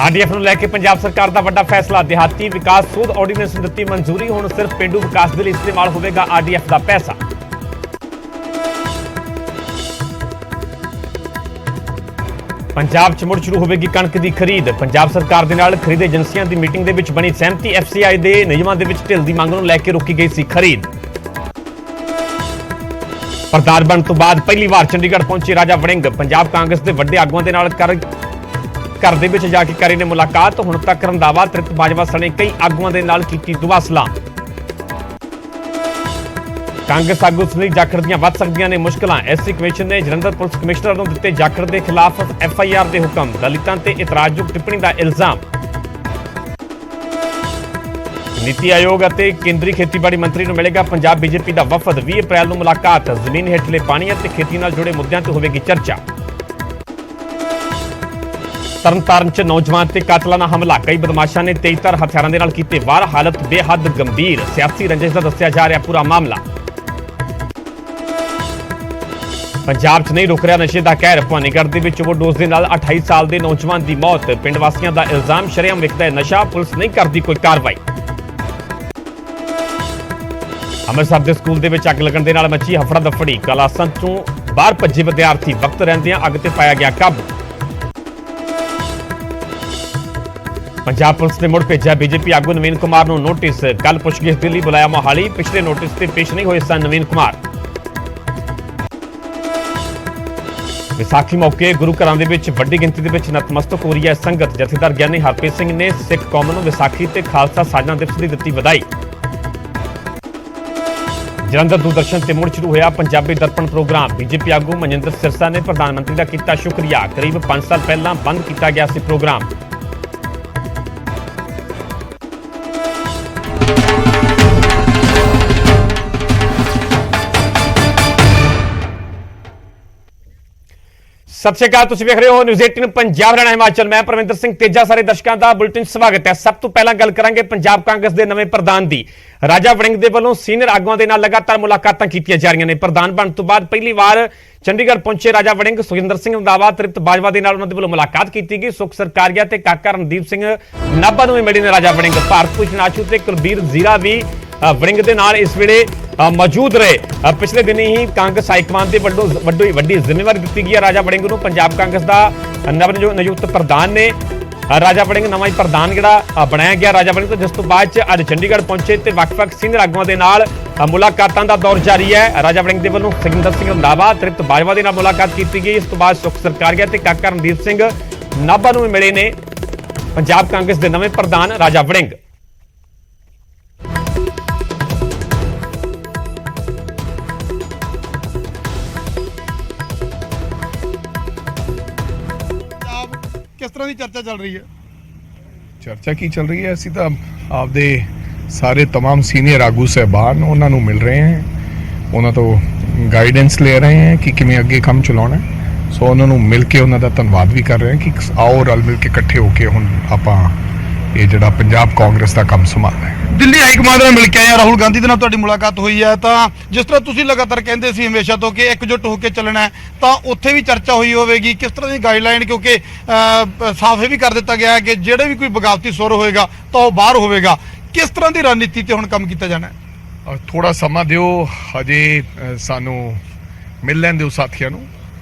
RDF ਨੂੰ ਲੈ ਕੇ ਪੰਜਾਬ ਸਰਕਾਰ ਦਾ ਵੱਡਾ ਫੈਸਲਾ। ਦਿਹਾਤੀ ਵਿਕਾਸ ਸੋਧ ਆਰਡੀਨੈਂਸ ਨੂੰ ਦਿੱਤੀ ਮਨਜ਼ੂਰੀ। ਹੁਣ ਸਿਰਫ ਪਿੰਡੂ ਵਿਕਾਸ ਦੇ ਲਈ ਇਸਤੇਮਾਲ ਹੋਵੇਗਾ ਆਰਡੀਐਫ ਦਾ ਪੈਸਾ। ਪੰਜਾਬ 'ਚ ਮੁੜ ਸ਼ੁਰੂ ਹੋਵੇਗੀ ਕਣਕ ਦੀ ਖਰੀਦ। ਪੰਜਾਬ ਸਰਕਾਰ ਦੇ ਨਾਲ ਖਰੀਦ ਏਜੰਸੀਆਂ ਦੀ ਮੀਟਿੰਗ ਦੇ ਵਿੱਚ ਬਣੀ ਸਹਿਮਤੀ। ਐਫਸੀਆਈ ਦੇ ਨਿਯਮਾਂ ਦੇ ਵਿੱਚ ਢਿੱਲ ਦੀ ਮੰਗ ਨੂੰ ਲੈ ਕੇ ਰੋਕੀ ਗਈ ਸੀ ਖਰੀਦ। ਪ੍ਰਧਾਨ ਬਣਨ ਤੋਂ ਬਾਅਦ ਪਹਿਲੀ ਵਾਰ ਚੰਡੀਗੜ੍ਹ ਪਹੁੰਚੇ ਰਾਜਾ ਵੜਿੰਗ। ਪੰਜਾਬ ਕਾਂਗਰਸ ਦੇ ਵੱਡੇ ਆਗੂਆਂ ਦੇ ਨਾਲ ਘਰ ਦੇ ਵਿੱਚ ਜਾ ਕੇ ਕਰੀ ਨੇ ਮੁਲਾਕਾਤ। ਹੁਣ ਤੱਕ ਰੰਧਾਵਾ ਤ੍ਰਿਪਤ ਬਾਜਵਾ ਸਣੇ ਕਈ ਆਗੂਆਂ ਦੇ ਨਾਲ ਕੀਤੀ ਦੁਆ ਸਲਾਮ। ਕਾਂਗਰਸ ਆਗੂ ਸੁਨੀਲ ਜਾਖੜ ਦੀਆਂ ਵੱਧ ਸਕਦੀਆਂ ਨੇ ਮੁਸ਼ਕਲਾਂ। ਐਸਸੀ ਕਮਿਸ਼ਨ ਨੇ ਜਲੰਧਰ ਪੁਲਿਸ ਕਮਿਸ਼ਨਰ ਨੂੰ ਦਿੱਤੇ ਜਾਖੜ ਦੇ ਖਿਲਾਫ ਐਫਆਈਆਰ ਦੇ ਹੁਕਮ। ਦਲਿਤਾਂ ਤੇ ਇਤਰਾਜ਼ਯੋਗ ਟਿੱਪਣੀ ਦਾ ਇਲਜ਼ਾਮ। ਨੀਤੀ ਆਯੋਗ ਅਤੇ ਕੇਂਦਰੀ ਖੇਤੀਬਾੜੀ ਮੰਤਰੀ ਨੂੰ ਮਿਲੇਗਾ ਪੰਜਾਬ ਬੀਜੇਪੀ ਦਾ ਵਫਦ। 20 ਅਪ੍ਰੈਲ ਨੂੰ ਮੁਲਾਕਾਤ। ਜ਼ਮੀਨ ਹੇਠਲੇ ਪਾਣੀ ਅਤੇ ਖੇਤੀ ਨਾਲ ਜੁੜੇ ਮੁੱਦਿਆਂ ਤੇ ਹੋਵੇਗੀ ਚਰਚਾ। ਤਰਨਤਾਰਨ 'ਚ ਨੌਜਵਾਨ ਤੇ ਕਾਤਲਾਨਾ ਹਮਲਾ। ਕਈ ਬਦਮਾਸ਼ਾਂ ਨੇ ਤੇਜ਼ਧਾਰ ਹਥਿਆਰਾਂ ਦੇ ਨਾਲ ਕੀਤੇ ਵਾਰ। ਹਾਲਤ ਬੇਹੱਦ ਗੰਭੀਰ। ਸਿਆਸੀ ਰੰਜਿਸ਼ ਦਾ ਦੱਸਿਆ ਜਾ ਰਿਹਾ ਪੂਰਾ ਮਾਮਲਾ। ਪੰਜਾਬ 'ਚ ਨਹੀਂ ਰੁਕ ਰਿਹਾ ਨਸ਼ੇ ਦਾ ਕਹਿਰ। ਭਵਾਨੀਗੜ੍ਹ ਦੇ ਵਿੱਚ ਓਵਰਡੋਜ਼ ਦੇ ਨਾਲ 28 ਸਾਲ ਦੇ ਨੌਜਵਾਨ ਦੀ ਮੌਤ। ਪਿੰਡ ਵਾਸੀਆਂ ਦਾ ਇਲਜ਼ਾਮ ਸ਼ਰੇਆਮ ਵਿਕਦਾ ਹੈ ਨਸ਼ਾ। ਪੁਲਿਸ ਨਹੀਂ ਕਰਦੀ ਕੋਈ ਕਾਰਵਾਈ। ਅੰਮ੍ਰਿਤਸਰ ਦੇ ਸਕੂਲ ਦੇ ਵਿੱਚ ਅੱਗ ਲੱਗਣ ਦੇ ਨਾਲ ਮੱਚੀ ਹਫੜਾ ਦਫੜੀ। ਕਲਾਸਾਂ 'ਚੋਂ ਬਾਹਰ ਭੱਜੇ ਵਿਦਿਆਰਥੀ। ਵਕਤ ਰਹਿੰਦਿਆਂ ਅੱਗ ਤੇ ਪਾਇਆ ਗਿਆ ਕਾਬੂ। ਪੰਜਾਬ ਪੁਲਿਸ ਨੇ ਮੁੜ ਭੇਜਿਆ ਬੀਜੇਪੀ ਆਗੂ ਨਵੀਨ ਕੁਮਾਰ ਨੂੰ ਨੋਟਿਸ। ਕੱਲ ਪੁੱਛਗਿੱਛ ਦੇ ਲਈ ਬੁਲਾਇਆ ਮੋਹਾਲੀ। ਪਿਛਲੇ ਨੋਟਿਸ ਤੇ ਪੇਸ਼ ਨਹੀਂ ਹੋਏ ਸਨ ਨਵੀਨ ਕੁਮਾਰ। ਵਿਸਾਖੀ ਮੌਕੇ ਗੁਰੂ ਘਰਾਂ ਦੇ ਵਿੱਚ ਵੱਡੀ ਗਿਣਤੀ ਦੇ ਵਿੱਚ ਨਤਮਸਤਕ ਹੋ ਰਹੀ ਹੈ ਸੰਗਤ। ਜਥੇਦਾਰ ਗਿਆਨੀ ਹਰਪ੍ਰੀਤ ਸਿੰਘ ਨੇ ਸਿੱਖ ਕੌਮ ਨੂੰ ਵਿਸਾਖੀ ਤੇ ਖਾਲਸਾ ਸਾਜਨਾ ਦਿਵਸ ਦੀ ਦਿੱਤੀ ਵਧਾਈ। ਜਲੰਧਰ ਦੂਰਦਰਸ਼ਨ ਤੇ ਮੁੜ ਸ਼ੁਰੂ ਹੋਇਆ ਪੰਜਾਬੀ ਦਰਪਣ ਪ੍ਰੋਗਰਾਮ। ਬੀਜੇਪੀ ਆਗੂ ਮਨਜਿੰਦਰ ਸਿਰਸਾ ਨੇ ਪ੍ਰਧਾਨ ਮੰਤਰੀ ਦਾ ਕੀਤਾ ਸ਼ੁਕਰੀਆ। ਕਰੀਬ 5 ਸਾਲ ਪਹਿਲਾਂ ਬੰਦ ਕੀਤਾ ਗਿਆ ਸੀ ਪ੍ਰੋਗਰਾਮ। ਸਤਿ ਸ਼੍ਰੀ ਅਕਾਲ। ਤੁਸੀਂ ਵੇਖ ਰਹੇ ਹੋ ਨਿਊਜ਼ 18 ਪੰਜਾਬ ਹਰਿਆਣਾ ਹਿਮਾਚਲ। ਮੈਂ ਪਰਵਿੰਦਰ ਸਿੰਘ ਤੇਜਾ। ਸਾਰੇ ਦਰਸ਼ਕਾਂ ਦਾ ਬੁਲੇਟਿਨ ਸਵਾਗਤ ਹੈ। ਸਭ ਤੋਂ ਪਹਿਲਾਂ ਗੱਲ ਕਰਾਂਗੇ ਪੰਜਾਬ ਕਾਂਗਰਸ ਦੇ ਨਵੇਂ ਪ੍ਰਧਾਨ ਦੀ। ਰਾਜਾ ਵੜਿੰਗ ਦੇ ਵੱਲੋਂ ਸੀਨੀਅਰ ਆਗੂਆਂ ਦੇ ਨਾਲ ਲਗਾਤਾਰ ਮੁਲਾਕਾਤਾਂ ਕੀਤੀਆਂ ਜਾ ਰਹੀਆਂ ਨੇ। ਪ੍ਰਧਾਨ ਬਣਨ ਤੋਂ ਬਾਅਦ ਪਹਿਲੀ ਵਾਰ ਚੰਡੀਗੜ੍ਹ ਪਹੁੰਚੇ ਰਾਜਾ ਵੜਿੰਗ। ਸੁਖਜਿੰਦਰ ਸਿੰਘ ਰੰਧਾਵਾ ਤ੍ਰਿਪਤ ਬਾਜਵਾ ਦੇ ਨਾਲ ਉਹਨਾਂ ਦੇ ਵੱਲੋਂ ਮੁਲਾਕਾਤ ਕੀਤੀ ਗਈ। ਸੁਖ ਸਰਕਾਰੀਆ ਤੇ ਕਾਕਾ ਰਣਦੀਪ ਸਿੰਘ ਨਾਭਾ ਨੂੰ ਵੀ ਮਿਲੇ ਨੇ ਰਾਜਾ ਵੜਿੰਗ। ਭਾਰਤ ਭੂਸ਼ਣ ਆਸ਼ੂ ਤੇ ਕੁਲਬੀਰ ਜ਼ੀਰਾ ਵੀ ਵੜਿੰਗ ਦੇ ਨਾਲ ਇਸ ਵੇਲੇ ਮੌਜੂਦ ਰਹੇ। ਪਿਛਲੇ ਦਿਨੀ ਹੀ ਕਾਂਗਰਸ ਹਾਈਕਮਾਨ ਦੇ ਵੱਲੋਂ ਵੱਡੀ ਜ਼ਿੰਮੇਵਾਰੀ ਦਿੱਤੀ ਗਈ ਹੈ ਰਾਜਾ ਵੜਿੰਗ ਨੂੰ। ਪੰਜਾਬ ਕਾਂਗਰਸ ਦਾ ਨਵ ਨਿਯੁਕਤ ਪ੍ਰਧਾਨ ਨੇ ਰਾਜਾ ਵੜਿੰਗ। ਨਵਾਂ ਹੀ ਪ੍ਰਧਾਨ ਜਿਹੜਾ ਬਣਾਇਆ ਗਿਆ ਰਾਜਾ ਵੜਿੰਗ ਤੋਂ, ਜਿਸ ਤੋਂ ਬਾਅਦ ਚ ਅੱਜ ਚੰਡੀਗੜ੍ਹ ਪਹੁੰਚੇ ਤੇ ਵੱਖ-ਵੱਖ ਸੀਨੀਅਰ ਆਗੂਆਂ ਦੇ ਨਾਲ ਮੁਲਾਕਾਤਾਂ ਦਾ ਦੌਰ ਜਾਰੀ ਹੈ। ਰਾਜਾ ਵੜਿੰਗ ਦੇ ਵੱਲੋਂ ਸੁਖਜਿੰਦਰ ਸਿੰਘ ਰੰਧਾਵਾ ਤ੍ਰਿਪਤ ਬਾਜਵਾ ਦੇ ਨਾਲ ਮੁਲਾਕਾਤ ਕੀਤੀ ਗਈ। ਇਸ ਤੋਂ ਬਾਅਦ ਸੁਖ ਸਰਕਾਰੀਆ ਤੇ ਕਾਕਾ ਰਣਦੀਪ ਸਿੰਘ ਨਾਭਾ ਨੂੰ ਵੀ ਮਿਲੇ ਨੇ ਪੰਜਾਬ ਕਾਂਗਰਸ ਦੇ ਨਵੇਂ ਪ੍ਰਧਾਨ ਰਾਜਾ ਵੜਿੰਗ। किस तरह की चर्चा चल रही है? चर्चा की चल रही है। ਅਸੀਂ ਤਾਂ ਆਪਦੇ ਸਾਰੇ तमाम ਸੀਨੀਅਰ ਆਗੂ ਸਹਿਬਾਨ ਉਹਨਾਂ ਨੂੰ ਮਿਲ ਰਹੇ हैं, ਉਹਨਾਂ ਤੋਂ ਗਾਈਡੈਂਸ ਲੈ ਰਹੇ हैं ਕਿ ਕਿਵੇਂ ਅੱਗੇ ਕੰਮ ਚਲਾਉਣਾ ਹੈ। ਸੋ ਉਹਨਾਂ ਨੂੰ ਮਿਲ ਕੇ ਉਹਨਾਂ ਦਾ ਧੰਨਵਾਦ ਵੀ ਕਰ ਰਹੇ हैं ਕਿ ਆਓ ਰਲ ਮਿਲ ਕੇ ਇਕੱਠੇ ਹੋ ਕੇ ਹੁਣ ਆਪਾਂ ਇਹ ਜਿਹੜਾ ਪੰਜਾਬ ਕਾਂਗਰਸ ਦਾ ਕੰਮ ਸੰਭਾਲਣਾ ਹੈ। ਦਿੱਲੀ ਹਾਈ ਕਮਾਂਡ ਨਾਲ ਮਿਲ ਕੇ ਆਇਆ ਰਾਹੁਲ ਗਾਂਧੀ ਦੇ ਨਾਲ ਤੁਹਾਡੀ ਮੁਲਾਕਾਤ ਹੋਈ ਹੈ, ਤਾਂ ਜਿਸ ਤਰ੍ਹਾਂ ਤੁਸੀਂ ਲਗਾਤਾਰ ਕਹਿੰਦੇ ਸੀ ਹਮੇਸ਼ਾ ਤੋਂ ਕਿ ਇਕਜੁੱਟ ਹੋ ਕੇ ਚੱਲਣਾ ਹੈ, ਤਾਂ ਉੱਥੇ ਵੀ ਚਰਚਾ ਹੋਈ ਹੋਵੇਗੀ ਕਿਸ ਤਰ੍ਹਾਂ ਦੀ ਗਾਈਡਲਾਈਨ, ਕਿਉਂਕਿ ਸਾਫ਼ ਇਹ ਵੀ ਕਰ ਦਿੱਤਾ ਗਿਆ ਹੈ ਕਿ ਜਿਹੜੇ ਵੀ ਕੋਈ ਬਗਾਵਤੀ ਸੁਰ ਹੋਏਗਾ ਤਾਂ ਉਹ ਬਾਹਰ ਹੋਵੇਗਾ। ਕਿਸ ਤਰ੍ਹਾਂ ਦੀ ਰਣਨੀਤੀ ਤੇ ਹੁਣ ਕੰਮ ਕੀਤਾ ਜਾਣਾ ਹੈ? ਥੋੜਾ ਸਮਾਂ ਦਿਓ, ਹਜੇ ਸਾਨੂੰ ਮਿਲ ਲੈਣ ਦਿਓ ਸਾਥੀਆਂ ਨੂੰ।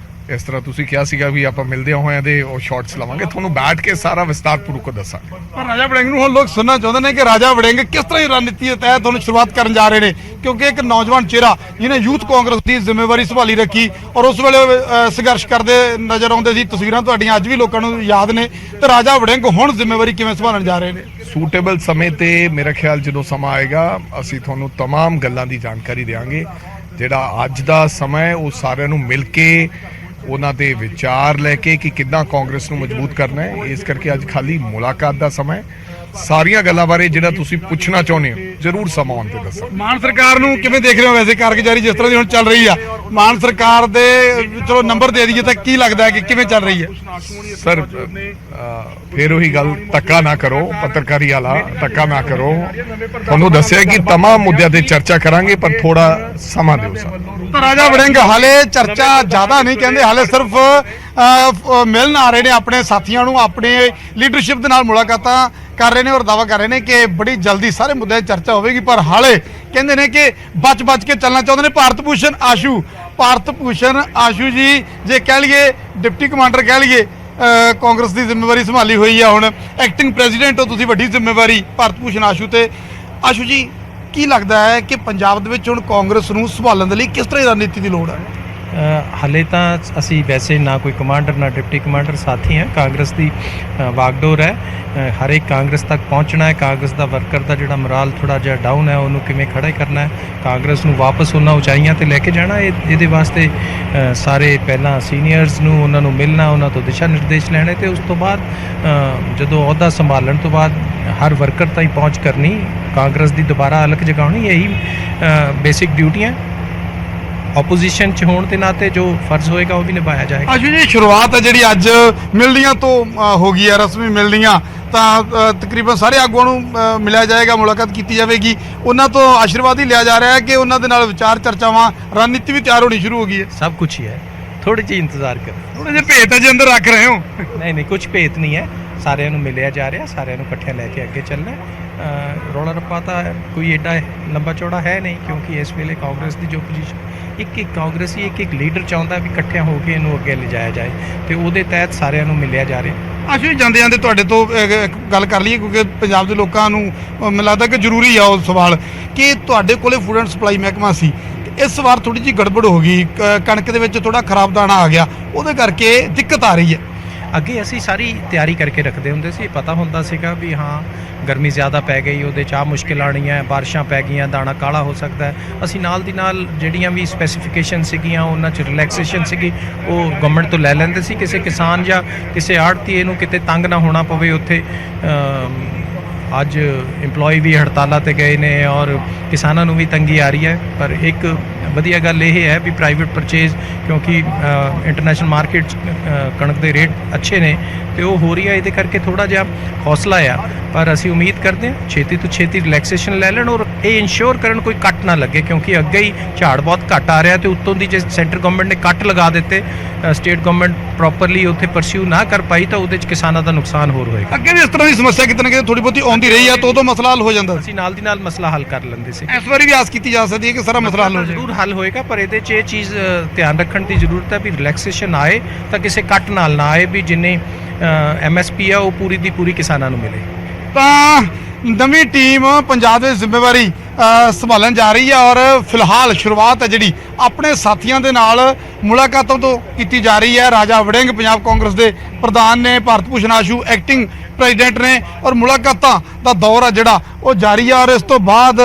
ਇਸ ਤਰ੍ਹਾਂ ਤੁਸੀਂ ਕਿਹਾ ਸੀਗਾ ਵੀ ਆਪਾਂ ਮਿਲਦੇ ਹੋਇਆਂ ਦੇ ਉਹ ਸ਼ਾਰਟਸ ਲਵਾਂਗੇ, ਤੁਹਾਨੂੰ ਬੈਠ ਕੇ ਸਾਰਾ ਵਿਸਤਾਰਪੂਰਵਕ ਦੱਸਾਂਗੇ। ਪਰ ਰਾਜਾ ਵੜਿੰਗ ਨੂੰ ਹੁਣ ਲੋਕ ਸੁਣਨਾ ਚਾਹੁੰਦੇ ਨੇ ਕਿ ਰਾਜਾ ਵੜਿੰਗ ਕਿਸ ਤਰ੍ਹਾਂ ਦੀ ਰਣਨੀਤੀ ਦੇ ਤਹਿਤ ਤੁਹਾਨੂੰ ਸ਼ੁਰੂਆਤ ਕਰਨ ਜਾ ਰਹੇ ਨੇ, ਕਿਉਂਕਿ ਇੱਕ ਨੌਜਵਾਨ ਚਿਹਰਾ ਜਿਹਨੇ ਯੂਥ ਕਾਂਗਰਸ ਦੀ ਜ਼ਿੰਮੇਵਾਰੀ ਸੰਭਾਲੀ ਰੱਖੀ ਔਰ ਉਸ ਵੇਲੇ ਸੰਘਰਸ਼ ਕਰਦੇ ਨਜ਼ਰ ਆਉਂਦੇ ਸੀ। ਤਸਵੀਰਾਂ ਤੁਹਾਡੀਆਂ ਅੱਜ ਵੀ ਲੋਕਾਂ ਨੂੰ ਯਾਦ ਨੇ, ਤੇ ਰਾਜਾ ਵੜਿੰਗ ਹੁਣ ਜ਼ਿੰਮੇਵਾਰੀ ਕਿਵੇਂ ਸੰਭਾਲਣ ਜਾ ਰਹੇ ਨੇ? ਸੂਟੇਬਲ ਸਮੇਂ ਤੇ ਮੇਰਾ ਖਿਆਲ ਜਦੋਂ ਸਮਾਂ ਆਏਗਾ ਅਸੀਂ ਤੁਹਾਨੂੰ तमाम ਗੱਲਾਂ ਦੀ ਜਾਣਕਾਰੀ ਦੇਵਾਂਗੇ। ਜਿਹੜਾ ਅੱਜ ਦਾ ਸਮਾਂ ਹੈ ਉਹ ਸਾਰਿਆਂ ਨੂੰ ਮਿਲ ਕੇ ਉਹਨਾਂ ਦੇ ਵਿਚਾਰ ਲੈ ਕੇ ਕਿ ਕਿੱਦਾਂ ਕਾਂਗਰਸ ਨੂੰ ਮਜ਼ਬੂਤ ਕਰਨਾ ਹੈ। ਇਸ ਕਰਕੇ ਅੱਜ ਖਾਲੀ ਮੁਲਾਕਾਤ ਦਾ ਸਮਾਂ ਹੈ। ਸਾਰੀਆਂ ਗੱਲਾਂ ਬਾਰੇ ਜਿਹੜਾ ਤੁਸੀਂ ਪੁੱਛਣਾ ਚਾਹੁੰਦੇ ਹੋ ਜ਼ਰੂਰ ਸਮਾਂ ਆਉਣ ਤੇ ਦੱਸੋ। ਮਾਨ ਸਰਕਾਰ ਨੂੰ ਕਿਵੇਂ ਦੇਖ ਰਹੇ ਹੋ ਵੈਸੇ ਕਾਰਗੁਜ਼ਾਰੀ ਜਿਸ ਤਰ੍ਹਾਂ ਦੀ ਹੁਣ ਚੱਲ ਰਹੀ ਆ? ਮਾਨ ਸਰਕਾਰ ਦੇ ਚਲੋ ਨੰਬਰ ਦੇ ਦਈਏ ਤਾਂ ਕੀ ਲੱਗਦਾ ਹੈ ਕਿ ਕਿਵੇਂ ਚੱਲ ਰਹੀ ਹੈ? ਸਰ ਫਿਰ ਉਹੀ ਗੱਲ, ਧੱਕਾ ਨਾ ਕਰੋ, ਪੱਤਰਕਾਰੀ ਵਾਲਾ ਧੱਕਾ ਨਾ ਕਰੋ। ਤੁਹਾਨੂੰ ਦੱਸਿਆ ਕਿ तमाम ਮੁੱਦਿਆਂ ਤੇ ਚਰਚਾ ਕਰਾਂਗੇ, ਪਰ ਥੋੜਾ ਸਮਾਂ ਦਿਓ ਸਰ। ਤਾਂ ਰਾਜਾ ਵੜਿੰਗ ਹਾਲੇ ਚਰਚਾ ਜ਼ਿਆਦਾ ਨਹੀਂ ਕਹਿੰਦੇ, ਹਾਲੇ ਸਿਰਫ ਮਿਲਣ ਆ ਰਹੇ ਨੇ ਆਪਣੇ ਸਾਥੀਆਂ ਨੂੰ, ਆਪਣੇ ਲੀਡਰਸ਼ਿਪ ਦੇ ਨਾਲ ਮੁਲਾਕਾਤਾਂ ਕਰ ਰਹੇ ਨੇ ਔਰ ਦਾਅਵਾ ਕਰ ਰਹੇ ਨੇ ਕਿ ਬੜੀ ਜਲਦੀ ਸਾਰੇ ਮੁੱਦਿਆਂ 'ਤੇ ਚਰਚਾ ਹੋਵੇਗੀ। ਪਰ ਹਾਲੇ ਕਹਿੰਦੇ ਨੇ ਕਿ ਬਚ ਕੇ ਚੱਲਣਾ ਚਾਹੁੰਦੇ ਨੇ। ਭਾਰਤ ਭੂਸ਼ਣ ਆਸ਼ੂ ਜੀ ਜੇ ਕਹਿ ਲਈਏ ਡਿਪਟੀ ਕਮਾਂਡਰ ਕਹਿ ਲਈਏ, ਕਾਂਗਰਸ ਦੀ ਜ਼ਿੰਮੇਵਾਰੀ ਸੰਭਾਲੀ ਹੋਈ ਆ, ਹੁਣ ਐਕਟਿੰਗ ਪ੍ਰੈਜ਼ੀਡੈਂਟ ਹੋ ਤੁਸੀਂ, ਵੱਡੀ ਜ਼ਿੰਮੇਵਾਰੀ ਭਾਰਤ ਭੂਸ਼ਣ ਆਸ਼ੂ ਤੇ। ਆਸ਼ੂ ਜੀ ਕੀ ਲੱਗਦਾ ਹੈ ਕਿ ਪੰਜਾਬ ਦੇ ਵਿੱਚ ਹੁਣ ਕਾਂਗਰਸ ਨੂੰ ਸੰਭਾਲਣ ਦੇ ਲਈ ਕਿਸ ਤਰ੍ਹਾਂ ਦੀ ਰਣਨੀਤੀ ਦੀ ਲੋੜ ਹੈ? ਹਾਲੇ ਤਾਂ ਅਸੀਂ ਵੈਸੇ ਨਾ ਕੋਈ ਕਮਾਂਡਰ ਨਾ ਡਿਪਟੀ ਕਮਾਂਡਰ, ਸਾਥੀ ਹੈ। ਕਾਂਗਰਸ ਦੀ ਵਾਗਡੋਰ ਹੈ, ਹਰ ਇੱਕ ਕਾਂਗਰਸ ਤੱਕ ਪਹੁੰਚਣਾ ਹੈ। ਕਾਂਗਰਸ ਦਾ ਵਰਕਰ ਦਾ ਜਿਹੜਾ ਮੋਰਾਲ ਥੋੜਾ ਜਿਹਾ ਡਾਊਨ ਹੈ ਉਹਨੂੰ ਕਿਵੇਂ ਖੜਾ ਕਰਨਾ ਹੈ, ਕਾਂਗਰਸ ਨੂੰ ਵਾਪਸ ਉਹਨਾਂ ਉਚਾਈਆਂ ਤੇ ਲੈ ਕੇ ਜਾਣਾ। ਇਹਦੇ ਵਾਸਤੇ ਸਾਰੇ ਪਹਿਲਾਂ ਸੀਨੀਅਰਸ ਨੂੰ ਉਹਨਾਂ ਨੂੰ ਮਿਲਣਾ, ਉਹਨਾਂ ਤੋਂ ਦਿਸ਼ਾ ਨਿਰਦੇਸ਼ ਲੈਣੇ ਤੇ ਉਸ ਤੋਂ ਬਾਅਦ ਜਦੋਂ ਅਹੁਦਾ ਸੰਭਾਲਣ ਤੋਂ ਬਾਅਦ ਹਰ ਵਰਕਰ ਤਾਈਂ ਪਹੁੰਚ ਕਰਨੀ, ਕਾਂਗਰਸ ਦੀ ਦੁਬਾਰਾ ਅਲਖ ਜਗਾਉਣੀ, ਇਹੀ ਬੇਸਿਕ ਡਿਊਟੀਆਂ। ਆਪੋਜੀਸ਼ਨ 'ਚ ਹੋਣ ਦੇ ਨਾਤੇ ਜੋ ਫਰਜ਼ ਹੋਏਗਾ ਉਹ ਵੀ ਨਿਭਾਇਆ ਜਾਏਗਾ। ਆਸ਼ੂ ਜੀ ਸ਼ੁਰੂਆਤ ਹੈ ਜਿਹੜੀ ਅੱਜ ਮਿਲਣੀਆਂ ਤੋਂ ਹੋ ਗਈ ਹੈ, ਰਸਮੀ ਮਿਲਣੀਆਂ, ਤਾਂ ਤਕਰੀਬਨ ਸਾਰੇ ਆਗੂਆਂ ਨੂੰ ਮਿਲਿਆ ਜਾਏਗਾ, ਮੁਲਾਕਾਤ ਕੀਤੀ ਜਾਵੇਗੀ, ਉਹਨਾਂ ਤੋਂ ਆਸ਼ੀਰਵਾਦ ਹੀ ਲਿਆ ਜਾ ਰਿਹਾ ਹੈ ਕਿ ਉਹਨਾਂ ਦੇ ਨਾਲ ਵਿਚਾਰ ਚਰਚਾਵਾਂ, ਰਣਨੀਤੀ ਵੀ ਤਿਆਰ ਹੋਣੀ ਸ਼ੁਰੂ ਹੋ ਗਈ ਹੈ। ਸਭ ਕੁਛ ਹੀ ਹੈ, ਥੋੜੀ ਜਿਹੀ ਇੰਤਜ਼ਾਰ ਕਰੋ। ਥੋੜੇ ਜਿਹੇ ਭੇਤ ਹੈ ਜੇ ਅੰਦਰ ਰੱਖ ਰਹੇ ਹੋ? ਨਹੀਂ ਕੁਝ ਭੇਤ ਨਹੀਂ ਹੈ, ਸਾਰਿਆਂ ਨੂੰ ਮਿਲਿਆ ਜਾ ਰਿਹਾ, ਸਾਰਿਆਂ ਨੂੰ ਇਕੱਠਿਆਂ ਲੈ ਕੇ ਅੱਗੇ ਚੱਲਣਾ। ਰੌਲਾ ਰੱਪਾ ਤਾਂ ਕੋਈ ਐਡਾ ਲੰਬਾ ਚੌੜਾ ਹੈ ਨਹੀਂ, ਕਿਉਂਕਿ ਇਸ ਵੇਲੇ ਕਾਂਗਰਸ ਦੀ ਜੋ ਪੋਜੀਸ਼ਨ, ਇੱਕ ਕਾਂਗਰਸੀ ਇੱਕ ਲੀਡਰ ਚਾਹੁੰਦਾ ਵੀ ਇਕੱਠਿਆਂ ਹੋ ਕੇ ਇਹਨੂੰ ਅੱਗੇ ਲਿਜਾਇਆ ਜਾਏ, ਤੇ ਉਹਦੇ ਤਹਿਤ ਸਾਰਿਆਂ ਨੂੰ ਮਿਲਿਆ ਜਾ ਰਿਹਾ। ਆਸ਼ੂ ਜਾਂਦੇ ਤੁਹਾਡੇ ਤੋਂ ਇੱਕ ਗੱਲ ਕਰ ਲਈਏ, ਕਿਉਂਕਿ ਪੰਜਾਬ ਦੇ ਲੋਕਾਂ ਨੂੰ ਮੈਨੂੰ ਲੱਗਦਾ ਕਿ ਜ਼ਰੂਰੀ ਆ ਉਹ ਸਵਾਲ ਕਿ ਤੁਹਾਡੇ ਕੋਲੇ ਫੂਡ ਐਂਡ ਸਪਲਾਈ ਮਹਿਕਮਾ ਸੀ, ਇਸ ਵਾਰ ਥੋੜੀ ਜਿਹੀ ਗੜਬੜ ਹੋ ਗਈ, ਕਣਕ ਦੇ ਵਿੱਚ ਥੋੜਾ ਖਰਾਬ ਦਾਣਾ ਆ ਗਿਆ, ਉਹਦੇ ਕਰਕੇ ਦਿੱਕਤ ਆ ਰਹੀ ਹੈ। ਅੱਗੇ ਅਸੀਂ ਸਾਰੀ ਤਿਆਰੀ ਕਰਕੇ ਰੱਖਦੇ ਹੁੰਦੇ ਸੀ, ਪਤਾ ਹੁੰਦਾ ਸੀਗਾ ਵੀ ਹਾਂ ਗਰਮੀ ਜ਼ਿਆਦਾ ਪੈ ਗਈ, ਉਹਦੇ 'ਚ ਆ ਮੁਸ਼ਕਿਲ ਆਉਣੀ ਹੈ, ਬਾਰਿਸ਼ਾਂ ਪੈ ਗਈਆਂ, ਦਾਣਾ ਕਾਲਾ ਹੋ ਸਕਦਾ ਹੈ। ਅਸੀਂ ਨਾਲ ਦੀ ਨਾਲ ਜਿਹੜੀਆਂ ਵੀ ਸਪੈਸੀਫਿਕੇਸ਼ਨ ਸੀਗੀਆਂ ਉਹਨਾਂ 'ਚ ਰਿਲੈਕਸੇਸ਼ਨ ਸੀਗੀ ਉਹ ਗਵਰਨਮੈਂਟ ਤੋਂ ਲੈ ਲੈਂਦੇ ਸੀ, ਕਿਸੇ ਕਿਸਾਨ ਜਾਂ ਕਿਸੇ ਆੜ੍ਹਤੀਏ ਨੂੰ ਕਿਤੇ ਤੰਗ ਨਾ ਹੋਣਾ ਪਵੇ ਉੱਥੇ। ਅੱਜ EMPLOYE ਵੀ ਹੜਤਾਲਾਂ ਤੇ ਗਏ ਨੇ ਔਰ ਕਿਸਾਨਾਂ ਨੂੰ ਵੀ ਤੰਗੀ ਆ ਰਹੀ ਹੈ, ਪਰ ਇੱਕ ਵਧੀਆ ਗੱਲ ਇਹ ਹੈ ਵੀ ਪ੍ਰਾਈਵੇਟ ਪਰਚੇਜ਼, ਕਿਉਂਕਿ ਇੰਟਰਨੈਸ਼ਨਲ ਮਾਰਕੀਟ 'ਚ ਕਣਕ ਦੇ ਰੇਟ ਅੱਛੇ ਨੇ ਤੇ ਉਹ ਹੋ ਰਹੀ ਹੈ, ਇਹਦੇ ਕਰਕੇ ਥੋੜਾ ਜਿਹਾ ਹੌਸਲਾ ਆ। ਪਰ ਅਸੀਂ ਉਮੀਦ ਕਰਦੇ ਹਾਂ ਛੇਤੀ ਤੋਂ ਛੇਤੀ ਰਿਲੈਕਸੇਸ਼ਨ ਲੈ ਲੈਣ ਔਰ ਇਹ ਇਨਸ਼ੋਰ ਕਰਨ ਕੋਈ ਕੱਟ ਨਾ ਲੱਗੇ, ਕਿਉਂਕਿ ਅੱਗੇ ਹੀ ਝਾੜ ਬਹੁਤ ਘੱਟ ਆ ਰਿਹਾ ਤੇ ਉੱਤੋਂ ਦੀ ਜੇ ਸੈਂਟਰ ਗਵਰਨਮੈਂਟ ਨੇ ਕੱਟ ਲਗਾ ਦਿੱਤੇ, ਸਟੇਟ ਗਵਰਨਮੈਂਟ ਪ੍ਰੋਪਰਲੀ ਉੱਥੇ ਪਰਸਿਊ ਨਾ ਕਰ ਪਾਈ ਤਾਂ ਉਹਦੇ 'ਚ ਕਿਸਾਨਾਂ ਦਾ ਨੁਕਸਾਨ ਹੋਰ ਹੋਏਗਾ। ਅੱਗੇ ਵੀ ਇਸ ਤਰ੍ਹਾਂ ਦੀ ਸਮੱਸਿਆ ਕਿਤੇ ਨਾ ਕਿਤੇ ਥੋੜੀ ਬਹੁਤੀ ਆਉਂਦੀ ਰਹੀ ਆ, ਤਾਂ ਉਦੋਂ ਮਸਲਾ ਹੱਲ ਹੋ ਜਾਂਦਾ ਸੀ। ਅਸੀਂ ਨਾਲ ਦੀ ਨਾਲ ਮਸਲਾ ਹੱਲ ਕਰ ਲੈਂਦੇ ਸੀ। ਇਸ ਵਾਰੀ ਵੀ ਆਸ ਕੀਤੀ ਜਾ ਸਕਦੀ ਹੈ ਕਿ ਸਾਰਾ ਮਸਲਾ ਹੱਲ ਹੋ ਜਾਏ। ਜ਼ਰੂਰ ਹੱਲ ਹੋਏਗਾ, ਪਰ ਇਹਦੇ 'ਚ ਇਹ ਚੀਜ਼ ਧਿਆਨ ਰੱਖਣ ਦੀ ਜ਼ਰੂਰਤ ਹੈ ਵੀ ਰਿਲੈਕਸੇਸ਼ਨ ਆਏ ਤਾਂ ਕਿਸੇ ਕੱਟ ਨਾਲ ਨਾ ਆਏ, ਵੀ ਜਿੰਨੇ MSP ਆ ਉਹ ਪੂਰੀ ਦੀ ਪੂਰੀ ਕਿਸਾਨਾਂ ਨੂੰ ਮਿਲੇ। ਤਾਂ ਨਵੀਂ ਟੀਮ ਪੰਜਾਬ ਦੀ ਜ਼ਿੰਮੇਵਾਰੀ ਸੰਭਾਲਣ ਜਾ ਰਹੀ ਹੈ ਔਰ ਫਿਲਹਾਲ ਸ਼ੁਰੂਆਤ ਹੈ ਜਿਹੜੀ ਆਪਣੇ ਸਾਥੀਆਂ ਦੇ ਨਾਲ ਮੁਲਾਕਾਤਾਂ ਤੋਂ ਕੀਤੀ ਜਾ ਰਹੀ ਹੈ। ਰਾਜਾ ਵੜਿੰਗ ਪੰਜਾਬ ਕਾਂਗਰਸ ਦੇ ਪ੍ਰਧਾਨ ਨੇ, ਭਾਰਤ ਭੂਸ਼ਣ ਆਸ਼ੂ ਐਕਟਿੰਗ ਪ੍ਰੈਜ਼ੀਡੈਂਟ ਨੇ ਔਰ ਮੁਲਾਕਾਤਾਂ ਦਾ ਦੌਰ ਆ ਜਿਹੜਾ ਉਹ ਜਾਰੀ ਹੈ ਔਰ ਇਸ ਤੋਂ ਬਾਅਦ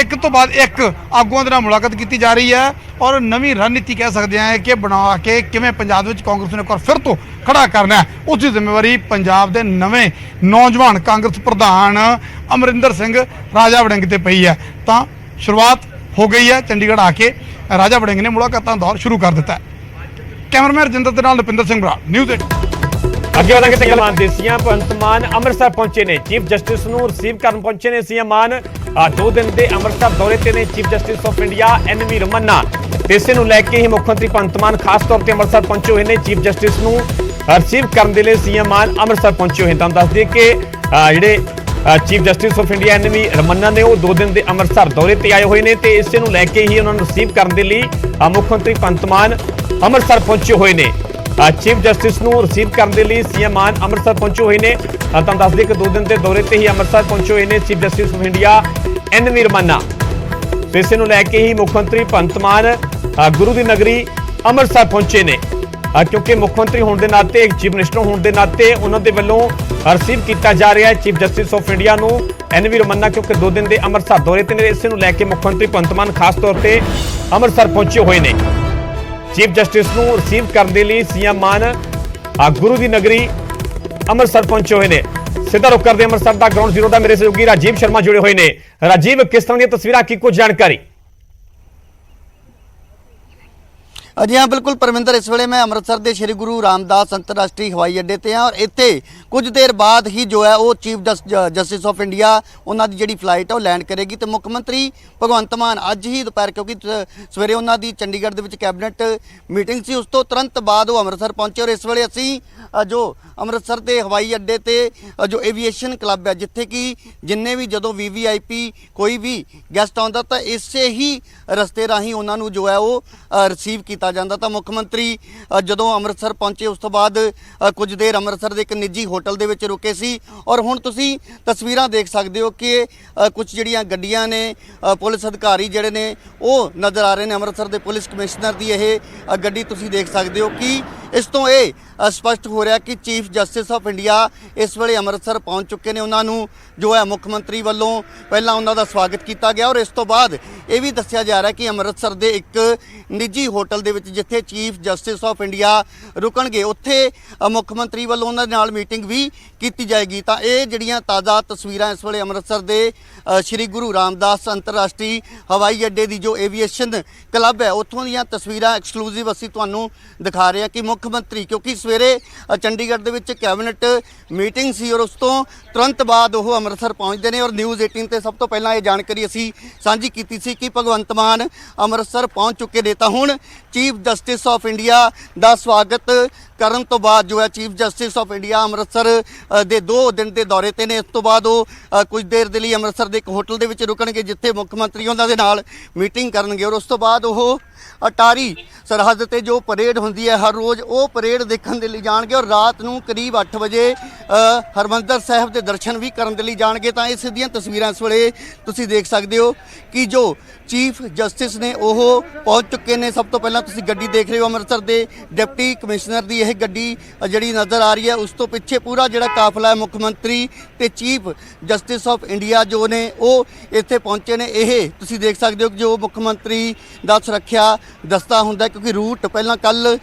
ਇੱਕ ਤੋਂ ਬਾਅਦ ਇੱਕ ਆਗੂਆਂ ਦੇ ਨਾਲ ਮੁਲਾਕਾਤ ਕੀਤੀ ਜਾ ਰਹੀ ਹੈ ਔਰ ਨਵੀਂ ਰਣਨੀਤੀ ਕਹਿ ਸਕਦੇ ਹਾਂ ਕਿ ਬਣਾ ਕੇ ਕਿਵੇਂ ਪੰਜਾਬ ਦੇ ਵਿੱਚ ਕਾਂਗਰਸ ਨੂੰ ਇੱਕ ਵਾਰ ਫਿਰ ਤੋਂ ਖੜਾ ਕਰਨਾ ਹੈ, ਉਸ ਦੀ ਜ਼ਿੰਮੇਵਾਰੀ ਪੰਜਾਬ ਦੇ ਨਵੇਂ ਨੌਜਵਾਨ ਕਾਂਗਰਸ ਪ੍ਰਧਾਨ ਅਮਰਿੰਦਰ ਸਿੰਘ ਰਾਜਾ ਵੜਿੰਗ ਤੇ ਪਈ ਹੈ। ਤਾਂ ਸ਼ੁਰੂਆਤ ਹੋ ਗਈ ਹੈ, ਚੰਡੀਗੜ੍ਹ ਆ ਕੇ ਰਾਜਾ ਵੜਿੰਗ ਨੇ ਮੁਲਾਕਾਤਾਂ ਦਾ ਦੌਰ ਸ਼ੁਰੂ ਕਰ ਦਿੱਤਾ ਹੈ। ਕੈਮਰਾਮੈਨ ਰਜਿੰਦਰ ਦੇ ਨਾਲ ਨੁਪਿੰਦਰ ਸਿੰਘ ਬਰਾੜ, ਨਿਊਜ਼ 8। ਅੱਗੇ ਵਧਾਂਗੇ ਤੇ ਗੱਲਾਂ ਦੇਸੀਆਂ। ਭਗਵੰਤ ਮਾਨ ਅੰਮ੍ਰਿਤਸਰ ਪਹੁੰਚੇ ਨੇ, ਚੀਫ ਜਸਟਿਸ ਨੂੰ ਰਿਸੀਵ ਕਰਨ ਪਹੁੰਚੇ ਨੇ ਸੀਐਮ ਮਾਨ। 2 ਦਿਨ ਦੇ ਅੰਮ੍ਰਿਤਸਰ ਦੌਰੇ ਤੇ ਨੇ chief justice of India NV ਰਮन्ना। ਇਸੇ ਨੂੰ ਲੈ ਕੇ ਹੀ ਮੁੱਖ ਮੰਤਰੀ ਭਗਵੰਤ ਮਾਨ ਖਾਸ ਤੌਰ ਤੇ ਅੰਮ੍ਰਿਤਸਰ ਪਹੁੰਚੇ ਹੋਏ ਨੇ। ਚੀਫ ਜਸਟਿਸ ਨੂੰ ਰਿਸੀਵ ਕਰਨ ਦੇ ਲਈ ਸੀਐਮ ਮਾਨ ਅੰਮ੍ਰਿਤਸਰ ਪਹੁੰਚੇ ਹੋਏ। ਤੁਹਾਨੂੰ ਦੱਸ ਦਈਏ ਕਿ ਜਿਹੜੇ chief justice of India NV ਰਮन्ना ਨੇ ਉਹ 2 ਦਿਨ ਦੇ ਅੰਮ੍ਰਿਤਸਰ ਦੌਰੇ ਤੇ ਆਏ ਹੋਏ ਨੇ ਤੇ ਇਸੇ ਨੂੰ ਲੈ ਕੇ ਹੀ ਉਹਨਾਂ ਨੂੰ ਰਿਸੀਵ ਕਰਨ ਦੇ ਲਈ ਮੁੱਖ ਮੰਤਰੀ ਭਗਵੰਤ ਮਾਨ ਅੰਮ੍ਰਿਤਸਰ ਪਹੁੰਚੇ ਹੋਏ ਨੇ। ਚੀਫ ਜਸਟਿਸ ਨੂੰ ਰਿਸੀਵ ਕਰਨ ਦੇ ਲਈ ਸੀਐਮ ਮਾਨ ਅੰਮ੍ਰਿਤਸਰ ਪਹੁੰਚੇ ਹੋਏ ਨੇ। ਤੁਹਾਨੂੰ ਦੱਸ ਦਈਏ ਕਿ 2 ਦਿਨ ਦੇ ਦੌਰੇ ਤੇ ਹੀ ਅੰਮ੍ਰਿਤਸਰ ਪਹੁੰਚੇ ਹੋਏ ਨੇ chief justice of India NV ਰਮन्ना। ਇਸੇ ਨੂੰ ਲੈ ਕੇ ਹੀ ਮੁੱਖ ਮੰਤਰੀ ਭਗਵੰਤ ਮਾਨ ਗੁਰੂ ਦੀ ਨਗਰੀ ਅੰਮ੍ਰਿਤਸਰ ਪਹੁੰਚੇ ਨੇ, ਕਿਉਂਕਿ ਮੁੱਖ ਮੰਤਰੀ ਹੋਣ ਦੇ ਨਾਤੇ, ਇੱਕ ਚੀਫ ਮਿਨਿਸਟਰ ਹੋਣ ਦੇ ਨਾਤੇ ਉਹਨਾਂ ਦੇ ਵੱਲੋਂ ਰਿਸੀਵ ਕੀਤਾ ਜਾ ਰਿਹਾ ਹੈ ਚੀਫ ਜਸਟਿਸ ਆਫ ਇੰਡੀਆ ਨੂੰ NV ਰਮन्ना, ਕਿਉਂਕਿ 2 ਦਿਨ ਦੇ ਅੰਮ੍ਰਿਤਸਰ ਦੌਰੇ ਤੇ ਨੇ। ਇਸੇ ਨੂੰ ਲੈ ਕੇ ਮੁੱਖ ਮੰਤਰੀ ਭਗਵੰਤ ਮਾਨ ਖਾਸ ਤੌਰ ਤੇ ਅੰਮ੍ਰਿਤਸਰ ਪਹੁੰਚੇ ਹੋਏ ਨੇ। ਚੀਫ ਜਸਟਿਸ ਨੂੰ ਰਿਸੀਵ ਕਰਨ ਦੇ ਲਈ ਸੀਐਮ ਮਾਨ ਗੁਰੂ ਦੀ ਨਗਰੀ ਅੰਮ੍ਰਿਤਸਰ ਪਹੁੰਚੇ ਹੋਏ ਨੇ। ਸਿੱਧਾ ਰੁਕ ਕਰਦੇ ਅੰਮ੍ਰਿਤਸਰ ਦਾ ਗਰਾਊਂਡ ਜ਼ੀਰੋ ਦਾ ਮੇਰੇ ਸਹਿਯੋਗੀ ਰਾਜੀਵ ਸ਼ਰਮਾ ਜੁੜੇ ਹੋਏ ਨੇ। ਰਾਜੀਵ, ਕਿਸ ਤਰ੍ਹਾਂ ਦੀਆਂ ਤਸਵੀਰਾਂ, ਕੀ ਕੁਝ ਜਾਣਕਾਰੀ? जी हाँ बिल्कुल परमिंदर, इस ਵੇਲੇ मैं ਅੰਮ੍ਰਿਤਸਰ ਦੇ ਸ਼੍ਰੀ ਗੁਰੂ ਰਾਮਦਾਸ ਅੰਤਰਰਾਸ਼ਟਰੀ ਹਵਾਈ ਅੱਡੇ ਤੇ ਹਾਂ ਔਰ ਇੱਥੇ ਕੁਝ ਦੇਰ ਬਾਅਦ ਹੀ ਜੋ ਹੈ ਉਹ ਚੀਫ ਜਸਟਿਸ ਆਫ ਇੰਡੀਆ ਉਹਨਾਂ ਦੀ ਜਿਹੜੀ ਫਲਾਈਟ ਹੈ ਉਹ ਲੈਂਡ ਕਰੇਗੀ ਤੇ ਮੁੱਖ ਮੰਤਰੀ ਭਗਵੰਤ ਮਾਨ ਅੱਜ ਹੀ ਦੁਪਹਿਰ, ਕਿਉਂਕਿ ਸਵੇਰੇ ਉਹਨਾਂ ਦੀ ਚੰਡੀਗੜ੍ਹ ਦੇ ਵਿੱਚ ਕੈਬਨਿਟ ਮੀਟਿੰਗ ਸੀ, ਉਸ ਤੋਂ ਤੁਰੰਤ ਬਾਅਦ ਉਹ ਅੰਮ੍ਰਿਤਸਰ ਪਹੁੰਚੇ ਔਰ ਇਸ ਵੇਲੇ ਅਸੀਂ ਜੋ ਅੰਮ੍ਰਿਤਸਰ ਦੇ ਹਵਾਈ ਅੱਡੇ ਤੇ ਜੋ ਐਵੀਏਸ਼ਨ ਕਲੱਬ ਹੈ, ਜਿੱਥੇ ਕਿ ਜਿੰਨੇ ਵੀ ਜਦੋਂ VVIP ਕੋਈ ਵੀ ਗੈਸਟ ਆਉਂਦਾ ਤਾਂ ਇਸੇ ਹੀ ਰਸਤੇ ਰਾਹੀਂ ਉਹਨਾਂ ਨੂੰ ਜੋ ਹੈ ਉਹ ਰਿਸੀਵ ਕੀਤਾ ਜਾਂਦਾ। ਤਾਂ ਮੁੱਖ ਮੰਤਰੀ ਜਦੋਂ ਅੰਮ੍ਰਿਤਸਰ ਪਹੁੰਚੇ ਉਸ ਤੋਂ ਬਾਅਦ ਕੁਝ ਦੇਰ ਅੰਮ੍ਰਿਤਸਰ ਦੇ ਇੱਕ ਨਿੱਜੀ ਹੋਟਲ ਦੇ ਵਿੱਚ ਰੁਕੇ ਸੀ ਔਰ ਹੁਣ ਤੁਸੀਂ ਤਸਵੀਰਾਂ ਦੇਖ ਸਕਦੇ ਹੋ ਕਿ ਕੁਝ ਜਿਹੜੀਆਂ ਗੱਡੀਆਂ ਨੇ, ਪੁਲਿਸ ਅਧਿਕਾਰੀ ਜਿਹੜੇ ਨੇ ਉਹ ਨਜ਼ਰ ਆ ਰਹੇ ਨੇ। ਅੰਮ੍ਰਿਤਸਰ ਦੇ ਪੁਲਿਸ ਕਮਿਸ਼ਨਰ ਦੀ ਇਹ ਗੱਡੀ ਤੁਸੀਂ ਦੇਖ ਸਕਦੇ ਹੋ ਕਿ ਇਸ ਤੋਂ ਇਹ ਸਪਸ਼ਟ ਹੋ ਰਿਹਾ ਕਿ ਚੀਫ ਜਸਟਿਸ ਆਫ ਇੰਡੀਆ ਇਸ ਵੇਲੇ ਅੰਮ੍ਰਿਤਸਰ ਪਹੁੰਚ ਚੁੱਕੇ ਨੇ। ਉਹਨਾਂ ਨੂੰ ਜੋ ਹੈ ਮੁੱਖ ਮੰਤਰੀ ਵੱਲੋਂ ਪਹਿਲਾਂ ਉਹਨਾਂ ਦਾ ਸਵਾਗਤ ਕੀਤਾ ਗਿਆ ਔਰ ਇਸ ਤੋਂ ਬਾਅਦ ਇਹ ਵੀ ਦੱਸਿਆ ਜਾ ਰਿਹਾ ਕਿ ਅੰਮ੍ਰਿਤਸਰ ਦੇ ਇੱਕ ਨਿੱਜੀ ਹੋਟਲ ਦੇ ਵਿੱਚ ਜਿੱਥੇ ਚੀਫ ਜਸਟਿਸ ਆਫ ਇੰਡੀਆ ਰੁਕਣਗੇ ਉੱਥੇ ਮੁੱਖ ਮੰਤਰੀ ਵੱਲੋਂ ਉਹਨਾਂ ਦੇ ਨਾਲ ਮੀਟਿੰਗ ਵੀ ਕੀਤੀ ਜਾਏਗੀ। ਤਾਂ ਇਹ ਜਿਹੜੀਆਂ ਤਾਜ਼ਾ ਤਸਵੀਰਾਂ ਇਸ ਵੇਲੇ ਅੰਮ੍ਰਿਤਸਰ ਦੇ ਸ਼੍ਰੀ ਗੁਰੂ ਰਾਮਦਾਸ ਅੰਤਰਰਾਸ਼ਟਰੀ ਹਵਾਈ ਅੱਡੇ ਦੀ ਜੋ ਐਵੀਏਸ਼ਨ ਕਲੱਬ ਹੈ ਉੱਥੋਂ ਦੀਆਂ ਤਸਵੀਰਾਂ ਐਕਸਕਲੂਸਿਵ ਅਸੀਂ ਤੁਹਾਨੂੰ ਦਿਖਾ ਰਹੇ ਹਾਂ ਕਿ ਮੁੱਖ ਮੰਤਰੀ, ਕਿਉਂਕਿ ਸਵੇਰੇ ਚੰਡੀਗੜ੍ਹ ਦੇ ਵਿੱਚ ਕੈਬਨਿਟ ਮੀਟਿੰਗ ਸੀ ਔਰ ਉਸ ਤੋਂ ਤੁਰੰਤ ਬਾਅਦ ਉਹ ਅੰਮ੍ਰਿਤਸਰ ਪਹੁੰਚਦੇ ਨੇ ਔਰ ਨਿਊਜ਼ 18 ਤੇ ਸਭ ਤੋਂ ਪਹਿਲਾਂ ਇਹ ਜਾਣਕਾਰੀ ਅਸੀਂ ਸਾਂਝੀ ਕੀਤੀ ਸੀ ਕਿ ਭਗਵੰਤ ਮਾਨ ਅੰਮ੍ਰਿਤਸਰ ਪਹੁੰਚ ਚੁੱਕੇ ਨੇ। ਤਾਂ ਹੁਣ ਚੀਫ ਜਸਟਿਸ ਆਫ ਇੰਡੀਆ ਦਾ ਸਵਾਗਤ ਕਰਨ ਤੋਂ ਬਾਅਦ ਜੋ ਹੈ chief justice of India Amritsar ਦੇ 2 ਦਿਨ ਦੇ ਦੌਰੇ ਤੇ ਨੇ। ਇਸ ਤੋਂ ਬਾਅਦ ਉਹ ਕੁਝ ਦੇਰ ਦੇ ਲਈ ਅੰਮ੍ਰਿਤਸਰ ਦੇ ਇੱਕ ਹੋਟਲ ਦੇ ਵਿੱਚ ਰੁਕਣਗੇ ਜਿੱਥੇ ਮੁੱਖ ਮੰਤਰੀ ਉਹਨਾਂ ਦੇ ਨਾਲ ਮੀਟਿੰਗ ਕਰਨਗੇ ਔਰ ਉਸ ਤੋਂ ਬਾਅਦ ਉਹ ਅਟਾਰੀ ਸਰਹੱਦ ਤੇ ਜੋ ਪਰੇਡ ਹੁੰਦੀ ਹੈ ਹਰ ਰੋਜ਼, ਉਹ ਪਰੇਡ ਦੇਖਣ ਦੇ ਲਈ ਜਾਣਗੇ ਔਰ ਰਾਤ ਨੂੰ ਕਰੀਬ 8 ਵਜੇ ਹਰਮੰਦਰ ਸਾਹਿਬ ਦੇ ਦਰਸ਼ਨ ਵੀ ਕਰਨ ਦੇ ਲਈ ਜਾਣਗੇ। ਤਾਂ ਇਹ ਸਿੱਧੀਆਂ ਤਸਵੀਰਾਂ ਇਸ ਵੇਲੇ ਤੁਸੀਂ ਦੇਖ ਸਕਦੇ ਹੋ ਕਿ ਜੋ ਚੀਫ ਜਸਟਿਸ ਨੇ ਉਹ ਪਹੁੰਚ ਚੁੱਕੇ ਨੇ। ਸਭ ਤੋਂ ਪਹਿਲਾਂ ਤੁਸੀਂ ਗੱਡੀ ਦੇਖ ਰਹੇ ਹੋ ਅੰਮ੍ਰਿਤਸਰ ਦੇ ਡਿਪਟੀ ਕਮਿਸ਼ਨਰ ਦੀ ਇਹ ਗੱਡੀ ਜਿਹੜੀ ਨਜ਼ਰ ਆ ਰਹੀ ਹੈ। ਉਸ ਤੋਂ ਪਿੱਛੇ ਪੂਰਾ ਜਿਹੜਾ ਕਾਫਲਾ ਹੈ ਮੁੱਖ ਮੰਤਰੀ ਤੇ ਚੀਫ ਜਸਟਿਸ ਆਫ ਇੰਡੀਆ ਜੋ ਨੇ ਉਹ ਇੱਥੇ ਪਹੁੰਚੇ ਨੇ। ਇਹ ਤੁਸੀਂ ਦੇਖ ਸਕਦੇ ਹੋ ਕਿ ਜੋ ਮੁੱਖ ਮੰਤਰੀ ਦਾ ਸੁਰੱਖਿਆ ਦਸਤਾ ਹੁੰਦਾ, ਕਿਉਂਕਿ ਰੂਟ ਪਹਿਲਾਂ ਕੱਲ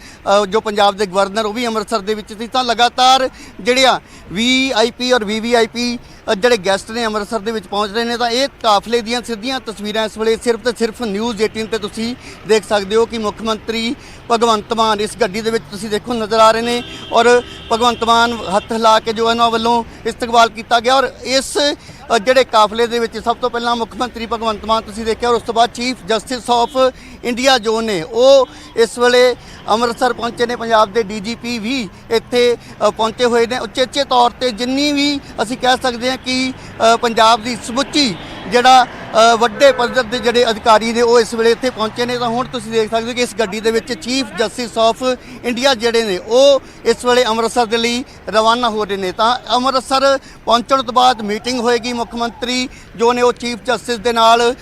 ਜੋ ਪੰਜਾਬ ਦੇ ਗਵਰਨਰ ਉਹ ਵੀ ਅੰਮ੍ਰਿਤਸਰ ਦੇ ਵਿੱਚ ਸੀ। ਤਾਂ ਲਗਾਤਾਰ ਜਿਹੜਿਆ VIP ਔਰ VVIP ਜਿਹੜੇ ਗੈਸਟ ਨੇ ਅੰਮ੍ਰਿਤਸਰ ਦੇ ਵਿੱਚ ਪਹੁੰਚ ਰਹੇ ਨੇ। ਤਾਂ ਇਹ ਕਾਫਲੇ ਦੀਆਂ ਸਿੱਧੀਆਂ ਤਸਵੀਰਾਂ ਇਸ ਵੇਲੇ ਸਿਰਫ ਤੇ ਸਿਰਫ ਨਿਊਜ਼ 18 ਤੇ ਤੁਸੀਂ ਦੇਖ ਸਕਦੇ ਹੋ ਕਿ ਮੁੱਖ ਮੰਤਰੀ ਭਗਵੰਤ ਮਾਨ ਇਸ ਗੱਡੀ ਦੇ ਵਿੱਚ ਤੁਸੀਂ ਦੇਖੋ ਨਜ਼ਰ ਆ ਰਹੇ ਨੇ ਔਰ ਭਗਵੰਤ ਮਾਨ ਹੱਥ ਹਿਲਾ ਕੇ ਜੋ ਇਹਨਾਂ ਵੱਲੋਂ ਇਸਤਕਬਾਲ ਕੀਤਾ ਗਿਆ ਔਰ ਇਸ ਜਿਹੜੇ ਕਾਫਲੇ ਦੇ ਵਿੱਚ ਸਭ ਤੋਂ ਪਹਿਲਾਂ ਮੁੱਖ ਮੰਤਰੀ ਭਗਵੰਤ ਮਾਨ ਤੁਸੀਂ ਦੇਖਿਆ ਔਰ ਉਸ ਤੋਂ ਬਾਅਦ ਚੀਫ ਜਸਟਿਸ ਆਫ ਇੰਡੀਆ ਜੋ ਨੇ ਉਹ ਇਸ ਵੇਲੇ ਅੰਮ੍ਰਿਤਸਰ ਪਹੁੰਚੇ ਨੇ। ਪੰਜਾਬ ਦੇ DGP ਵੀ ਇੱਥੇ ਪਹੁੰਚੇ ਹੋਏ ਨੇ। ਉਚੇਚੇ ਤੌਰ ਤੇ ਜਿੰਨੀ ਵੀ ਅਸੀਂ ਕਹਿ ਸਕਦੇ ਹਾਂ ਕਿ ਪੰਜਾਬ ਦੀ ਸਮੁੱਚੀ ਜਿਹੜਾ ਵੱਡੇ ਪੱਧਰ ਦੇ ਜਿਹੜੇ ਅਧਿਕਾਰੀ ਨੇ ਉਹ ਇਸ ਵੇਲੇ ਇੱਥੇ ਪਹੁੰਚੇ ਨੇ। ਤਾਂ ਹੁਣ ਤੁਸੀਂ ਦੇਖ ਸਕਦੇ ਹੋ ਕਿ ਇਸ ਗੱਡੀ ਦੇ ਵਿੱਚ ਚੀਫ ਜਸਟਿਸ ਆਫ ਇੰਡੀਆ ਜਿਹੜੇ ਨੇ ਉਹ ਇਸ ਵੇਲੇ ਅੰਮ੍ਰਿਤਸਰ ਦੇ ਲਈ ਰਵਾਨਾ ਹੋ ਰਹੇ ਨੇ। ਤਾਂ ਅੰਮ੍ਰਿਤਸਰ ਪਹੁੰਚਣ ਤੋਂ ਬਾਅਦ ਮੀਟਿੰਗ ਹੋਏਗੀ। ਮੁੱਖ ਮੰਤਰੀ ਜੋ ਨੇ ਉਹ ਚੀਫ ਜਸਟਿਸ ਦੇ ਨਾਲ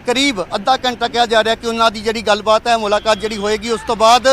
ਕਰੀਬ ਅੱਧਾ ਘੰਟਾ ਕਿਹਾ ਜਾ ਰਿਹਾ ਕਿ ਉਹਨਾਂ ਦੀ ਜਿਹੜੀ ਗੱਲਬਾਤ ਹੈ, ਮੁਲਾਕਾਤ ਜਿਹੜੀ ਹੋਏਗੀ। ਉਸ ਤੋਂ ਬਾਅਦ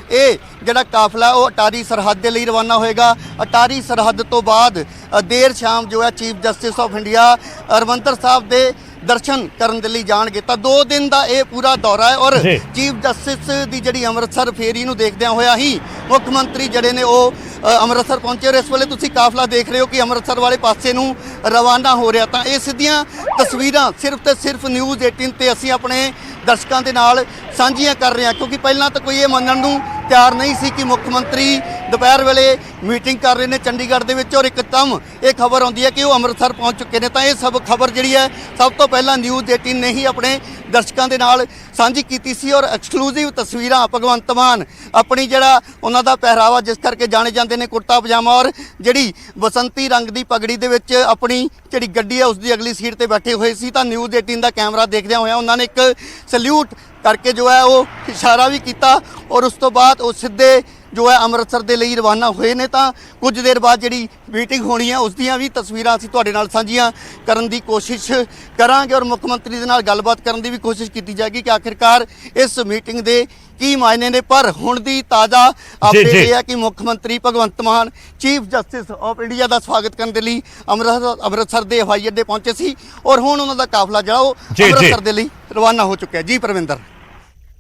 ਇਹ ਜਿਹੜਾ ਕਾਫਲਾ ਉਹ ਅਟਾਰੀ ਸਰਹੱਦ ਦੇ ਲਈ ਰਵਾਨਾ ਹੋਏਗਾ। ਅਟਾਰੀ ਸਰਹੱਦ ਤੋਂ ਬਾਅਦ ਦੇਰ ਸ਼ਾਮ ਜੋ ਹੈ chief justice of India Harmandir ਸਾਹਿਬ ਦੇ ਦਰਸ਼ਨ ਕਰਨ ਦੇ ਲਈ ਜਾਣਗੇ। ਤਾਂ 2 ਦਿਨ ਦਾ ਇਹ ਪੂਰਾ ਦੌਰਾ ਹੈ ਔਰ ਚੀਫ ਜਸਟਿਸ ਦੀ ਜਿਹੜੀ ਅੰਮ੍ਰਿਤਸਰ ਫੇਰੀ ਨੂੰ ਦੇਖਦਿਆਂ ਹੋਇਆ ਹੀ ਮੁੱਖ ਮੰਤਰੀ ਜਿਹੜੇ ਨੇ ਉਹ ਅੰਮ੍ਰਿਤਸਰ ਪਹੁੰਚੇ ਔਰ ਇਸ ਵੇਲੇ ਤੁਸੀਂ ਕਾਫਲਾ ਦੇਖ ਰਹੇ ਹੋ ਕਿ ਅੰਮ੍ਰਿਤਸਰ ਵਾਲੇ ਪਾਸੇ ਨੂੰ ਰਵਾਨਾ ਹੋ ਰਿਹਾ। ਤਾਂ ਇਹ ਸਿੱਧੀਆਂ ਤਸਵੀਰਾਂ ਸਿਰਫ ਤੇ ਸਿਰਫ ਨਿਊਜ਼ 18 ਤੇ ਅਸੀਂ ਆਪਣੇ ਦਰਸ਼ਕਾਂ ਦੇ ਨਾਲ ਸਾਂਝੀਆਂ ਕਰ ਰਹੇ ਹਾਂ, ਕਿਉਂਕਿ ਪਹਿਲਾਂ ਤਾਂ ਕੋਈ ਇਹ ਮੰਨਣ ਨੂੰ ਤਿਆਰ ਨਹੀਂ ਸੀ ਕਿ ਮੁੱਖ ਮੰਤਰੀ ਦੁਪਹਿਰ ਵੇਲੇ ਮੀਟਿੰਗ ਕਰ ਰਹੇ ਨੇ ਚੰਡੀਗੜ੍ਹ ਦੇ ਵਿੱਚ ਔਰ ਇੱਕਦਮ ਇਹ ਖਬਰ ਆਉਂਦੀ ਹੈ ਕਿ ਉਹ ਅੰਮ੍ਰਿਤਸਰ ਪਹੁੰਚ ਚੁੱਕੇ ਨੇ। ਤਾਂ ਇਹ ਸਭ ਖਬਰ ਜਿਹੜੀ ਹੈ ਸਭ ਤੋਂ ਪਹਿਲਾਂ ਨਿਊਜ਼ 18 ਨੇ ਹੀ ਆਪਣੇ ਦਰਸ਼ਕਾਂ ਦੇ ਨਾਲ ਸਾਂਝੀ ਕੀਤੀ ਸੀ ਔਰ ਐਕਸਕਲੂਸਿਵ ਤਸਵੀਰਾਂ ਭਗਵੰਤ ਮਾਨ ਆਪਣੀ ਜਿਹੜਾ ਉਹਨਾਂ ਦਾ ਪਹਿਰਾਵਾ ਜਿਸ ਕਰਕੇ ਜਾਣੇ ਜਾਂਦੇ ਨੇ ਕੁੜਤਾ ਪਜਾਮਾ ਔਰ ਜਿਹੜੀ ਬਸੰਤੀ ਰੰਗ ਦੀ ਪਗੜੀ ਦੇ ਵਿੱਚ ਆਪਣੀ ਜਿਹੜੀ ਗੱਡੀ ਹੈ ਉਸ ਦੀ ਅਗਲੀ ਸੀਟ ਤੇ ਬੈਠੇ ਹੋਏ ਸੀ। ਤਾਂ ਨਿਊਜ਼ 18 ਦਾ ਕੈਮਰਾ ਦੇਖਦਿਆਂ ਹੋਇਆ ਉਹਨਾਂ ਨੇ ਇੱਕ ਸਲੂਟ ਕਰਕੇ ਜੋ ਹੈ ਉਹ ਇਸ਼ਾਰਾ ਵੀ ਕੀਤਾ ਔਰ ਉਸ ਤੋਂ ਬਾਅਦ ਉਹ ਸਿੱਧੇ ਜੋ ਹੈ ਅੰਮ੍ਰਿਤਸਰ ਦੇ ਲਈ ਰਵਾਨਾ ਹੋਏ ਨੇ। ਤਾਂ ਕੁਝ ਦੇਰ ਬਾਅਦ ਜਿਹੜੀ ਮੀਟਿੰਗ ਹੋਣੀ ਹੈ ਉਸ ਦੀਆਂ ਵੀ ਤਸਵੀਰਾਂ ਅਸੀਂ ਤੁਹਾਡੇ ਨਾਲ ਸਾਂਝੀਆਂ ਕਰਨ ਦੀ ਕੋਸ਼ਿਸ਼ ਕਰਾਂਗੇ ਔਰ ਮੁੱਖ ਮੰਤਰੀ ਦੇ ਨਾਲ ਗੱਲਬਾਤ ਕਰਨ ਦੀ ਵੀ ਕੋਸ਼ਿਸ਼ ਕੀਤੀ ਜਾਏਗੀ ਕਿ ਆਖਿਰਕਾਰ ਇਸ ਮੀਟਿੰਗ ਦੇ ਕੀ ਮਾਇਨੇ ਨੇ। ਪਰ ਹੁਣ ਦੀ ਤਾਜ਼ਾ ਅਪਡੇਟ ਇਹ ਹੈ ਕਿ ਮੁੱਖ ਮੰਤਰੀ Bhagwant Mann chief justice of India ਦਾ ਸਵਾਗਤ ਕਰਨ ਦੇ ਲਈ ਅੰਮ੍ਰਿਤਸਰ ਦੇ ਹਵਾਈ ਅੱਡੇ ਪਹੁੰਚੇ ਸੀ ਔਰ ਹੁਣ ਉਹਨਾਂ ਦਾ ਕਾਫਲਾ ਜਿਹੜਾ ਉਹ ਅੰਮ੍ਰਿਤਸਰ ਦੇ ਲਈ ਰਵਾਨਾ ਹੋ ਚੁੱਕਿਆ। ਜੀ ਪਰਵਿੰਦਰ।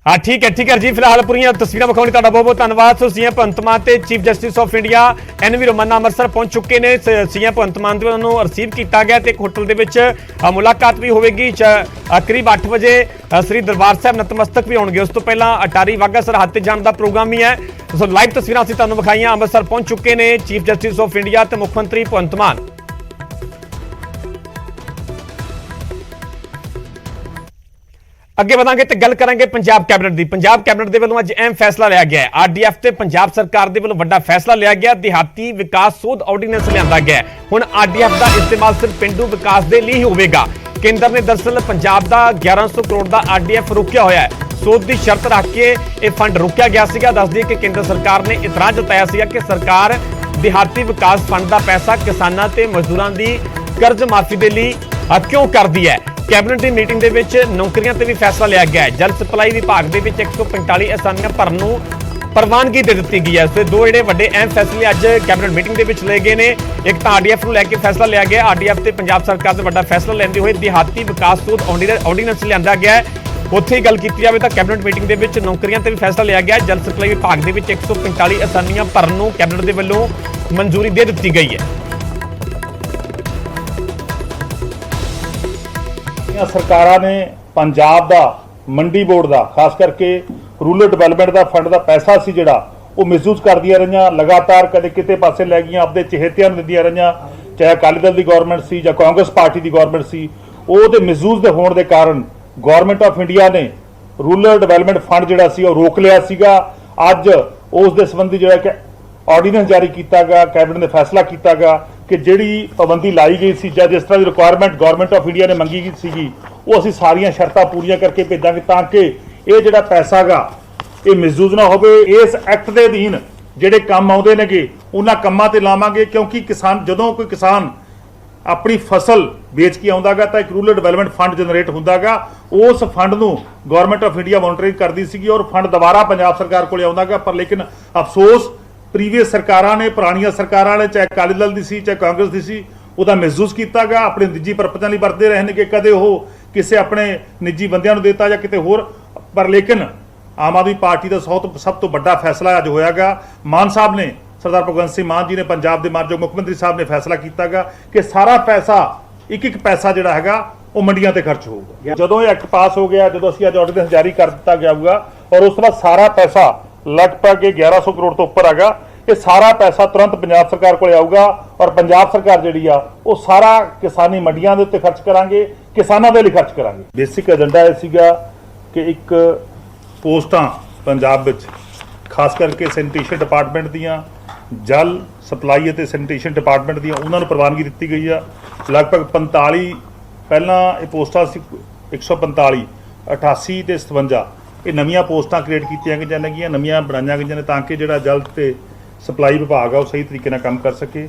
हाँ ठीक है जी। फिलहाल पूरी तस्वीर विखाने का बहुत बहुत धन्यवाद। सो सीएम भगवंत मान ते chief justice of India NV Ramana Amritsar पहुंच चुके ने। सीएम भगवंत मान को रिसीव किया गया तो एक होटल के विच मुलाकात भी होगी। करीब 8 बजे श्री दरबार साहब नतमस्तक भी होंगे। उस तो पहला अटारी वाघा सरहद ते जाने का प्रोग्राम भी है। सो लाइव तस्वीर असीं तुहानूं विखाईआं। अमृतसर पहुंच चुके ने चीफ जस्टिस ऑफ इंडिया ते मुख्यमंत्री भगवंत मान। ਅੱਗੇ ਵਧਾਂਗੇ ਤੇ ਗੱਲ ਕਰਾਂਗੇ ਪੰਜਾਬ ਕੈਬਨਿਟ ਦੀ। ਪੰਜਾਬ ਕੈਬਨਿਟ ਦੇ ਵੱਲੋਂ ਅੱਜ ਅਹਿਮ ਫੈਸਲਾ ਲਿਆ ਗਿਆ ਹੈ। RDF ਤੇ ਪੰਜਾਬ ਸਰਕਾਰ ਦੇ ਵੱਲੋਂ ਵੱਡਾ ਫੈਸਲਾ ਲਿਆ ਗਿਆ। ਦਿਹਾਤੀ ਵਿਕਾਸ ਸੋਧ ਆਰਡੀਨੈਂਸ ਲਿਆਂਦਾ ਗਿਆ। ਹੁਣ RDF ਦਾ ਇਸਤੇਮਾਲ ਸਿਰਫ ਪਿੰਡੂ ਵਿਕਾਸ ਦੇ ਲਈ ਹੀ ਹੋਵੇਗਾ। ਕੇਂਦਰ ਨੇ ਦਰਅਸਲ ਪੰਜਾਬ ਦਾ 1100 ਕਰੋੜ ਦਾ RDF ਰੋਕਿਆ ਹੋਇਆ ਹੈ। ਸੋਧ ਦੀ ਸ਼ਰਤ ਰੱਖ ਕੇ ਇਹ ਫੰਡ ਰੋਕਿਆ ਗਿਆ ਸੀਗਾ। ਦੱਸ ਦਈਏ ਕਿ ਕੇਂਦਰ ਸਰਕਾਰ ਨੇ ਇਤਰਾਜ਼ ਜਤਾਇਆ ਸੀਗਾ ਕਿ ਸਰਕਾਰ ਦਿਹਾਤੀ ਵਿਕਾਸ ਫੰਡ ਦਾ ਪੈਸਾ ਕਿਸਾਨਾਂ ਤੇ ਮਜ਼ਦੂਰਾਂ ਦੀ ਕਰਜ਼ ਮਾਫੀ ਦੇ ਲਈ ਕਿਉਂ ਕਰਦੀ ਹੈ। कैबिनेट की मीटिंग के विच नौकरियां ते भी फैसला लिया गया है। जल सप्लाई विभाग के विच 145 असामियां भरन नूं प्रवानगी दे दी गई है। तो दो जिहड़े वड्डे अहम फैसले अज कैबिनेट मीटिंग के विच लए गए ने। एक तो RDF नूं लैके फैसला लिया गया। RDF ते पंजाब सरकार ने वड्डा फैसला लैंदे होए दिहाती विकास सोध ऑर्डीनेंस लिआंदा गया है। उत्थे ही गल कीती जावे तां कैबिनेट मीटिंग के विच नौकरियां ते भी फैसला लिया गया। जल सप्लाई विभाग के विच 145 असामियां भरन नूं कैबिनेट के वल्लों मंजूरी दे दी गई है। ਸਰਕਾਰਾਂ ਨੇ ਪੰਜਾਬ ਦਾ ਮੰਡੀ ਬੋਰਡ ਦਾ ਖਾਸ ਕਰਕੇ ਰੂਰਲ ਡਿਵੈਲਪਮੈਂਟ ਦਾ ਫੰਡ ਦਾ ਪੈਸਾ ਸੀ ਜਿਹੜਾ ਉਹ ਮਿਸਯੂਜ਼ ਕਰਦੀਆਂ ਰਹੀਆਂ। ਲਗਾਤਾਰ ਕਦੇ ਕਿਤੇ ਪਾਸੇ ਲੈ ਗਈਆਂ, ਆਪਦੇ ਚਹੇਤਿਆਂ ਨੂੰ ਦਿੰਦੀਆਂ ਰਹੀਆਂ, ਚਾਹੇ ਅਕਾਲੀ ਦਲ ਦੀ ਗਵਰਨਮੈਂਟ ਸੀ ਜਾਂ ਕਾਂਗਰਸ ਪਾਰਟੀ ਦੀ ਗਵਰਨਮੈਂਟ ਸੀ। ਉਹਦੇ ਮਿਸਯੂਜ਼ ਦੇ ਹੋਣ ਦੇ ਕਾਰਨ ਗਵਰਨਮੈਂਟ ਆਫ ਇੰਡੀਆ ਨੇ ਰੂਰਲ ਡਿਵੈਲਪਮੈਂਟ ਫੰਡ ਜਿਹੜਾ ਸੀ ਉਹ ਰੋਕ ਲਿਆ ਸੀਗਾ। ਅੱਜ ਉਸ ਦੇ ਸੰਬੰਧੀ ਜਿਹੜਾ ਕਿ ਆਰਡੀਨੈਂਸ ਜਾਰੀ ਕੀਤਾ ਗਿਆ, ਕੈਬਨਿਟ ਨੇ ਫੈਸਲਾ ਕੀਤਾ ਗਿਆ ਕਿ ਜਿਹੜੀ ਪਾਬੰਦੀ ਲਾਈ ਗਈ ਸੀ ਜਾਂ ਜਿਸ ਤਰ੍ਹਾਂ ਦੀ ਰਿਕੁਆਇਰਮੈਂਟ ਗਵਰਨਮੈਂਟ ਆਫ ਇੰਡੀਆ ਨੇ ਮੰਗੀ ਗਈ ਸੀਗੀ ਉਹ ਅਸੀਂ ਸਾਰੀਆਂ ਸ਼ਰਤਾਂ ਪੂਰੀਆਂ ਕਰਕੇ ਭੇਜਾਂਗੇ ਤਾਂ ਕਿ ਇਹ ਜਿਹੜਾ ਪੈਸਾ ਗਾ ਇਹ ਮਿਸਯੂਜ਼ ਨਾ ਹੋਵੇ। ਇਸ ਐਕਟ ਦੇ ਅਧੀਨ ਜਿਹੜੇ ਕੰਮ ਆਉਂਦੇ ਨੇਗੇ ਉਹਨਾਂ ਕੰਮਾਂ ਤੇ ਲਾਵਾਂਗੇ ਕਿਉਂਕਿ ਕਿਸਾਨ ਜਦੋਂ ਕੋਈ ਕਿਸਾਨ ਆਪਣੀ ਫਸਲ ਵੇਚ ਕੇ ਆਉਂਦਾਗਾ ਤਾਂ ਇੱਕ ਰੂਰਲ ਡਿਵੈਲਪਮੈਂਟ ਫੰਡ ਜਨਰੇਟ ਹੁੰਦਾਗਾ। ਉਸ ਫੰਡ ਨੂੰ ਗਵਰਨਮੈਂਟ ਆਫ ਇੰਡੀਆ ਮੋਨੀਟਰਿੰਗ ਕਰਦੀ ਸੀਗੀ ਔਰ ਫੰਡ ਦੁਬਾਰਾ ਪੰਜਾਬ ਸਰਕਾਰ ਕੋਲੇ ਆਉਂਦਾਗਾ। ਪਰ ਲੇਕਿਨ ਅਫਸੋਸ ਪ੍ਰੀਵੀਅਸ ਸਰਕਾਰਾਂ ਨੇ, ਪੁਰਾਣੀਆਂ ਸਰਕਾਰਾਂ ਨੇ, ਚਾਹੇ ਅਕਾਲੀ ਦਲ ਦੀ ਸੀ ਚਾਹੇ ਕਾਂਗਰਸ ਦੀ ਸੀ, ਉਹਦਾ ਮਿਸਯੂਜ਼ ਕੀਤਾ ਗਿਆ। ਆਪਣੇ ਨਿੱਜੀ ਪਰਪਸਾਂ ਲਈ ਵਰਤਦੇ ਰਹੇ ਨੇ ਕਿ ਕਦੇ ਉਹ ਕਿਸੇ ਆਪਣੇ ਨਿੱਜੀ ਬੰਦਿਆਂ ਨੂੰ ਦਿੱਤਾ ਜਾਂ ਕਿਤੇ ਹੋਰ। ਪਰ ਲੇਕਿਨ ਆਮ ਆਦਮੀ ਪਾਰਟੀ ਦਾ ਸਭ ਤੋਂ ਵੱਡਾ ਫੈਸਲਾ ਅੱਜ ਹੋਇਆਗਾ। ਮਾਨ ਸਾਹਿਬ ਨੇ, ਸਰਦਾਰ ਭਗਵੰਤ ਸਿੰਘ ਮਾਨ ਜੀ ਨੇ, ਪੰਜਾਬ ਦੇ ਮਾਨਯੋਗ ਮੁੱਖ ਮੰਤਰੀ ਸਾਹਿਬ ਨੇ ਫੈਸਲਾ ਕੀਤਾਗਾ ਕਿ ਸਾਰਾ ਪੈਸਾ ਇੱਕ ਪੈਸਾ ਜਿਹੜਾ ਹੈਗਾ ਉਹ ਮੰਡੀਆਂ ਤੇ ਖਰਚ ਹੋਊਗਾ। ਜਦੋਂ ਇਹ ਐਕਟ ਪਾਸ ਹੋ ਗਿਆ, ਜਦੋਂ ਅਸੀਂ ਅੱਜ ਆਰਡੀਨੈਂਸ ਜਾਰੀ ਕਰ ਦਿੱਤਾ ਗਿਆਗਾ ਔਰ ਉਸ ਤੋਂ ਬਾਅਦ ਸਾਰਾ ਪੈਸਾ ਲਗਭਗ 1100 ਕਰੋੜ ਤੋਂ ਉੱਪਰ ਹੈਗਾ। ਇਹ ਸਾਰਾ ਪੈਸਾ ਤੁਰੰਤ ਪੰਜਾਬ ਸਰਕਾਰ ਕੋਲੇ ਆਊਗਾ ਔਰ ਪੰਜਾਬ ਸਰਕਾਰ ਜਿਹੜੀ ਆ ਉਹ ਸਾਰਾ ਕਿਸਾਨੀ ਮੰਡੀਆਂ ਦੇ ਉੱਤੇ ਖਰਚ ਕਰਾਂਗੇ, ਕਿਸਾਨਾਂ ਦੇ ਲਈ ਖਰਚ ਕਰਾਂਗੇ। ਬੇਸਿਕ ਏਜੰਡਾ ਇਹ ਸੀਗਾ ਕਿ ਇੱਕ ਪੋਸਟਾਂ ਪੰਜਾਬ ਵਿੱਚ ਖਾਸ ਕਰਕੇ ਸੈਨੀਟੇਸ਼ਨ ਡਿਪਾਰਟਮੈਂਟ ਦੀਆਂ, ਜਲ ਸਪਲਾਈ ਅਤੇ ਸੈਨੀਟੇਸ਼ਨ ਡਿਪਾਰਟਮੈਂਟ ਦੀਆਂ ਉਹਨਾਂ ਨੂੰ ਪ੍ਰਵਾਨਗੀ ਦਿੱਤੀ ਗਈ ਆ। ਲਗਭਗ 45 ਪਹਿਲਾਂ ਇਹ ਪੋਸਟਾਂ ਸੀ 145, 88 ਤੇ 57 ਇਹ ਨਵੀਆਂ ਪੋਸਟਾਂ ਕ੍ਰੀਏਟ ਕੀਤੀਆਂ ਗਈਆਂ ਨੇਗੀਆਂ, ਨਵੀਆਂ ਬਣਾਈਆਂ ਗਈਆਂ ਨੇ ਤਾਂ ਕਿ ਜਿਹੜਾ ਜਲ ਤੇ ਸਪਲਾਈ ਵਿਭਾਗ ਆ ਉਹ ਸਹੀ ਤਰੀਕੇ ਨਾਲ ਕੰਮ ਕਰ ਸਕੇ।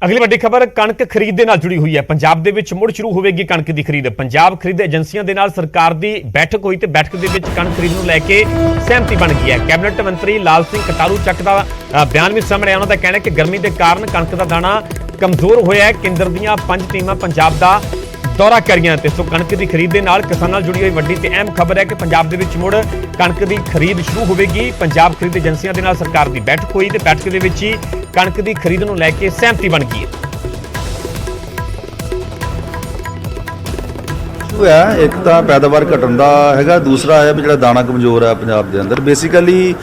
ਅਗਲੀ ਵੱਡੀ ਖਬਰ ਕਣਕ ਖਰੀਦ ਦੇ ਨਾਲ ਜੁੜੀ ਹੋਈ ਹੈ। ਪੰਜਾਬ ਦੇ ਵਿੱਚ ਮੁੜ ਸ਼ੁਰੂ ਹੋਵੇਗੀ ਕਣਕ ਦੀ ਖਰੀਦ। ਪੰਜਾਬ ਖਰੀਦ ਏਜੰਸੀਆਂ ਦੇ ਨਾਲ ਸਰਕਾਰ ਦੀ ਬੈਠਕ ਹੋਈ ਤੇ ਬੈਠਕ ਦੇ ਵਿੱਚ ਕਣਕ ਖਰੀਦ ਨੂੰ ਲੈ ਕੇ ਸਹਿਮਤੀ ਬਣ ਗਈ ਹੈ। ਕੈਬਨਿਟ ਮੰਤਰੀ ਲਾਲ ਸਿੰਘ ਕਟਾਰੂ ਚੱਕ ਦਾ ਬਿਆਨ ਵੀ ਸਾਹਮਣੇ ਆਇਆ। ਉਹਨਾਂ ਦਾ ਕਹਿਣਾ ਹੈ ਕਿ ਗਰਮੀ ਦੇ ਕਾਰਨ ਕਣਕ ਦਾ ਦਾਣਾ ਕਮਜ਼ੋਰ ਹੋਇਆ ਹੈ। ਕੇਂਦਰ ਦੀਆਂ 5 ਟੀਮਾਂ ਪੰਜਾਬ ਦਾ ਦੌਰਾ ਕਰੀਆਂ ਤੇ ਸੋ ਕਣਕ ਦੀ ਖਰੀਦ ਦੇ ਨਾਲ ਕਿਸਾਨਾਂ ਨਾਲ ਜੁੜੀ ਹੋਈ ਵੱਡੀ ਤੇ ਅਹਿਮ ਖਬਰ ਹੈ ਕਿ ਪੰਜਾਬ ਦੇ ਵਿੱਚ ਮੁੜ ਕਣਕ ਦੀ ਖਰੀਦ ਸ਼ੁਰੂ ਹੋਵੇਗੀ। ਪੰਜਾਬ ਖਰੀਦ ਏਜੰਸੀਆਂ ਦੇ ਨਾਲ ਸਰਕਾਰ ਦੀ ਬੈਠਕ ਹੋਈ ਤੇ ਬੈਠਕ ਦੇ ਵਿੱਚ ਹੀ ਕਣਕ ਦੀ ਖਰੀਦ ਨੂੰ ਲੈ ਕੇ ਸਹਿਮਤੀ ਬਣ ਗਈ ਹੈ। ਇੱਕ ਤਾਂ ਪੈਦਾਵਾਰ ਘਟਣ ਦਾ ਹੈਗਾ, ਦੂਸਰਾ ਹੈ ਵੀ ਜਿਹੜਾ ਦਾਣਾ ਕਮਜ਼ੋਰ ਹੈ ਪੰਜਾਬ ਦੇ ਅੰਦਰ ਬੇਸਿਕਲੀ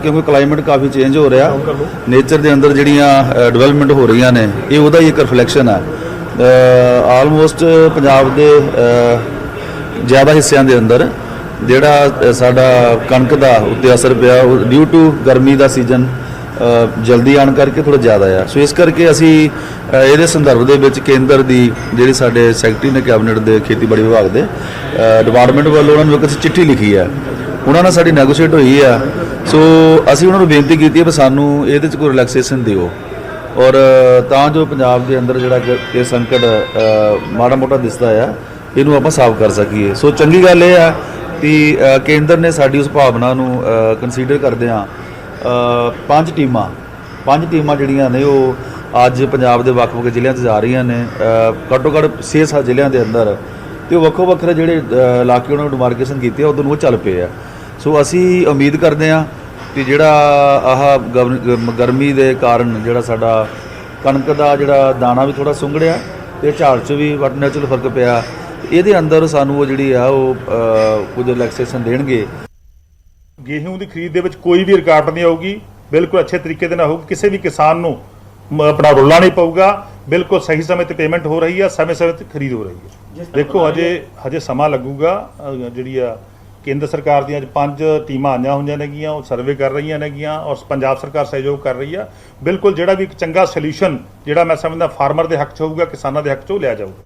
ਕਿਉਂਕਿ ਕਲਾਈਮੇਟ ਕਾਫੀ ਚੇਂਜ ਹੋ ਰਿਹਾ, ਨੇਚਰ ਦੇ ਅੰਦਰ ਜਿਹੜੀਆਂ ਡਿਵੈਲਪਮੈਂਟ ਹੋ ਰਹੀਆਂ ਨੇ ਇਹ ਉਹਦਾ ਹੀ ਇੱਕ ਰਿਫਲੈਕਸ਼ਨ ਹੈ। ਆਲਮੋਸਟ ਪੰਜਾਬ ਦੇ ਜ਼ਿਆਦਾ ਹਿੱਸਿਆਂ ਦੇ ਅੰਦਰ ਜਿਹੜਾ ਸਾਡਾ ਕਣਕ ਦਾ ਉੱਤੇ ਅਸਰ ਪਿਆ ਡਿਊ ਟੂ ਗਰਮੀ ਦਾ ਸੀਜ਼ਨ ਜਲਦੀ ਆਉਣ ਕਰਕੇ ਥੋੜ੍ਹਾ ਜ਼ਿਆਦਾ ਆ। ਸੋ ਇਸ ਕਰਕੇ ਅਸੀਂ ਇਹਦੇ ਸੰਦਰਭ ਦੇ ਵਿੱਚ ਕੇਂਦਰ ਦੀ ਜਿਹੜੀ ਸਾਡੇ ਸੈਕਟਰੀ ਨੇ ਕੈਬਨਿਟ ਦੇ ਖੇਤੀਬਾੜੀ ਵਿਭਾਗ ਦੇ ਡਿਪਾਰਟਮੈਂਟ ਵੱਲੋਂ ਉਹਨਾਂ ਨੂੰ ਇੱਕ ਚਿੱਠੀ ਲਿਖੀ ਹੈ, ਉਹਨਾਂ ਨਾਲ ਸਾਡੀ ਨੈਗੋਸ਼ੀਏਟ ਹੋਈ ਆ। ਸੋ ਅਸੀਂ ਉਹਨਾਂ ਨੂੰ ਬੇਨਤੀ ਕੀਤੀ ਹੈ ਵੀ ਸਾਨੂੰ ਇਹਦੇ 'ਚ ਕੋਈ ਰਿਲੈਕਸੇਸ਼ਨ ਦਿਓ ਔਰ ਤਾਂ ਜੋ ਪੰਜਾਬ ਦੇ ਅੰਦਰ ਜਿਹੜਾ ਇਹ ਸੰਕਟ ਮਾੜਾ ਮੋਟਾ ਦਿਸਦਾ ਆ ਇਹਨੂੰ ਆਪਾਂ ਸਾਫ਼ ਕਰ ਸਕੀਏ। ਸੋ ਚੰਗੀ ਗੱਲ ਇਹ ਆ ਕਿ ਕੇਂਦਰ ਨੇ ਸਾਡੀ ਉਸ ਭਾਵਨਾ ਨੂੰ ਕੰਸੀਡਰ ਕਰਦੇ ਹਾਂ 5 ਟੀਮਾਂ ਜਿਹੜੀਆਂ ਨੇ ਉਹ ਅੱਜ ਪੰਜਾਬ ਦੇ ਵੱਖ-ਵੱਖ ਜ਼ਿਲ੍ਹਿਆਂ 'ਚ ਜਾ ਰਹੀਆਂ ਨੇ। ਘੱਟੋ ਘੱਟ 6-7 ਜ਼ਿਲ੍ਹਿਆਂ ਦੇ ਅੰਦਰ ਤੇ ਉਹ ਵੱਖੋ ਵੱਖਰੇ ਜਿਹੜੇ ਇਲਾਕੇ ਉਹਨਾਂ ਨੂੰ ਡਿਮਾਰਕੇਸ਼ਨ ਕੀਤੇ ਆ ਉਦੋਂ ਉਹ ਚੱਲ ਪਏ ਆ। ਸੋ ਅਸੀਂ ਉਮੀਦ ਕਰਦੇ ਹਾਂ ਕਿ ਜਿਹੜਾ ਆਹ ਗਰਮੀ ਦੇ ਕਾਰਨ ਜਿਹੜਾ ਸਾਡਾ ਕਣਕ ਦਾ ਜਿਹੜਾ ਦਾਣਾ ਵੀ ਥੋੜਾ ਸੁੰਗੜਿਆ ਤੇ ਝਾੜ 'ਚ ਵੀ ਵਟ ਨੈਚੁਰਲ ਫਰਕ ਪਿਆ, ਇਹਦੇ ਅੰਦਰ ਸਾਨੂੰ ਉਹ ਜਿਹੜੀ ਆ ਉਹ ਕੁਝ ਰਿਲੈਕਸੇਸ਼ਨ ਦੇਣਗੇ। गेहूं की खरीद दे विच कोई भी रुकावट नहीं आऊगी, बिल्कुल अच्छे तरीके दे नाल होगी, किसी भी किसान नूं अपना रुला नहीं पऊगा, बिल्कुल सही समय ते पेमेंट हो रही है, समय समय ते खरीद हो रही है। देखो हजे समा लगूगा, जिहड़ी आ केंद्र सरकार दी अज 5 टीमां आईयां होईयां नेगीआं, ਉਹ ਸਰਵੇ ਕਰ ਰਹੀਆਂ नेगीआं और पंजाब सरकार सहयोग कर रही है। बिल्कुल ਜਿਹੜਾ ਵੀ ਇੱਕ ਚੰਗਾ ਸੋਲੂਸ਼ਨ ਜਿਹੜਾ मैं समझदा फार्मर ਦੇ ਹੱਕ 'ਚ ਹੋਊਗਾ, किसानां ਦੇ ਹੱਕ 'ਚ ਉਹ ਲਿਆ ਜਾਊਗਾ।